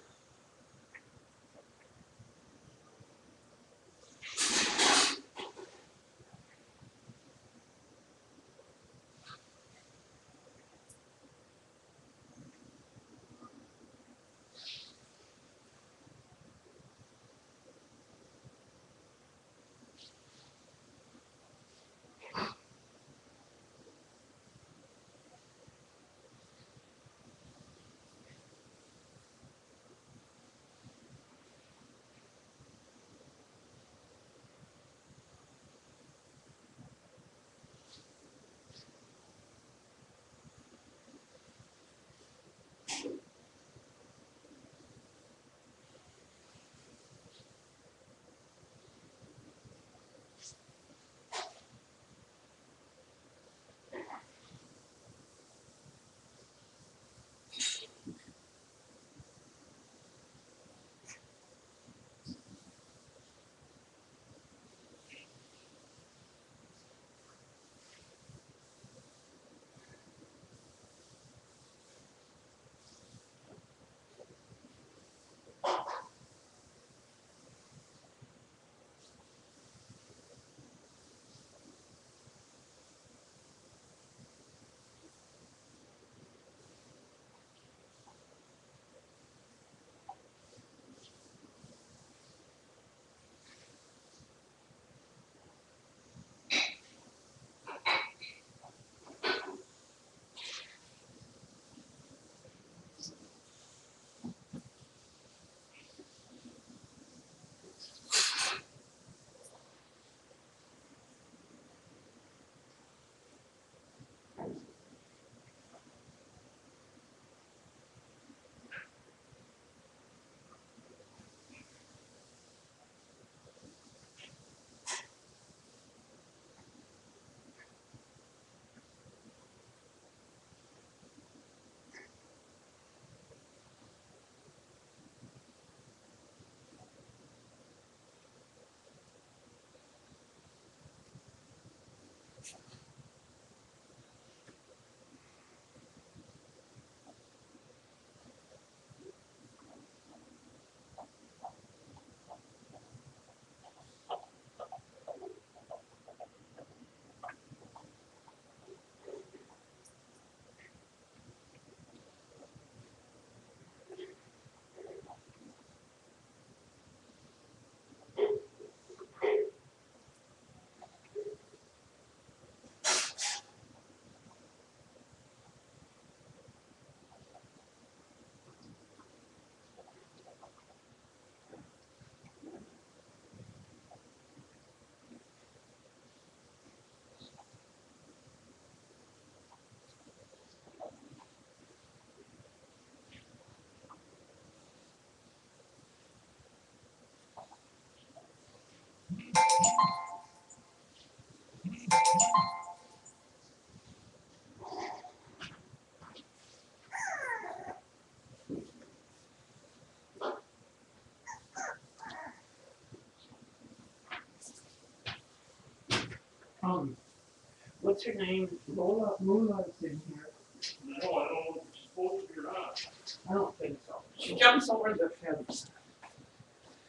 What's your name? Lola, Lola's in here. No, I don't know if it's supposed to be or not. I don't think so. She jumps over the fence.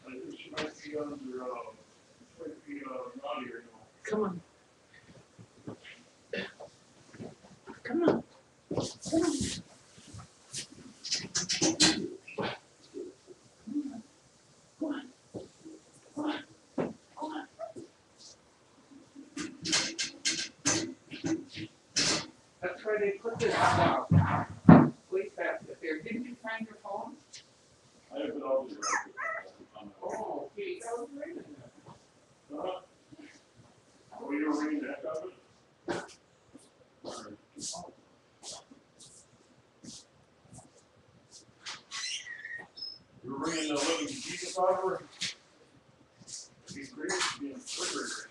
I think she might be under, might be, naughty or not. Come on. Come on. Come on. Go on. Go on. Go on. That's where they put this waste basket there. Didn't you find your phone? I have it all the right. Oh, okay. That was right in there. Uh-huh. Oh, you were reading that of it? Alright. bringing the living Jesus over. He's great to be in the refrigerator.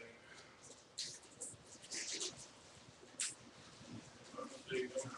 There you go.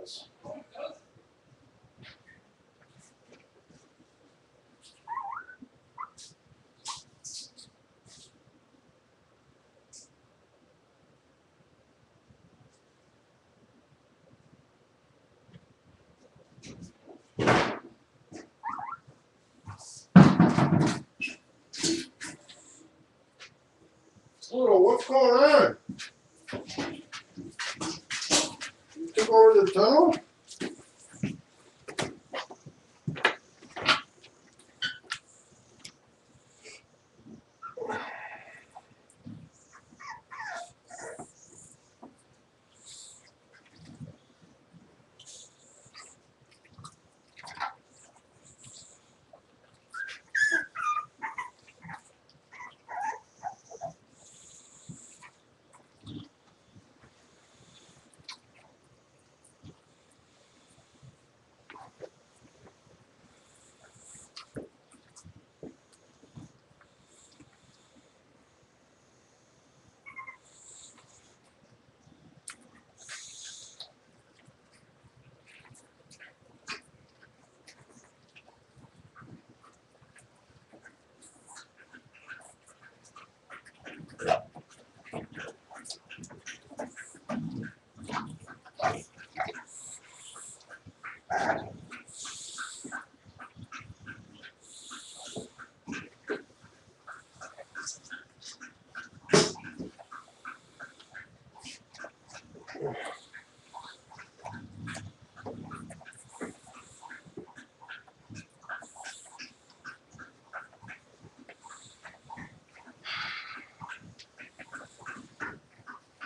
does. Pluto, what's going on? You took over the tunnel?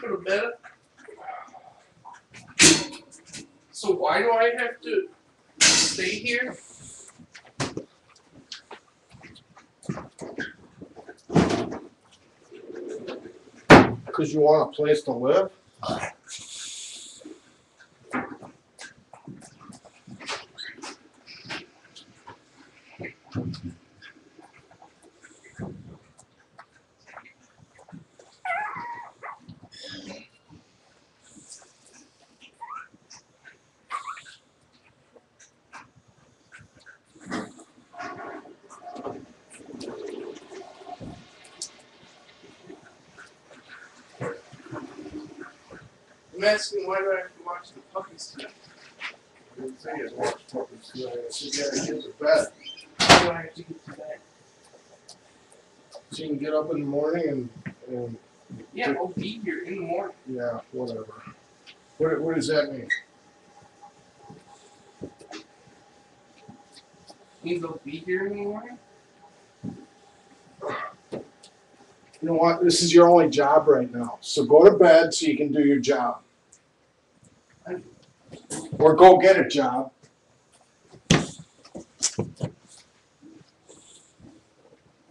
Go to bed. So why do I have to stay here? Because you want a place to live? I'm asking why do I have to watch the puppies tonight? I didn't say you watch puppies tonight. I said you gotta get to bed. Why do I have to get to bed? So you can get up in the morning and Yeah, I'll be here in the morning. yeah, whatever. What does that mean? Means I'll be here in the morning? You know what? This is your only job right now. So go to bed so you can do your job. Or go get a job.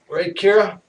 Right, Kira?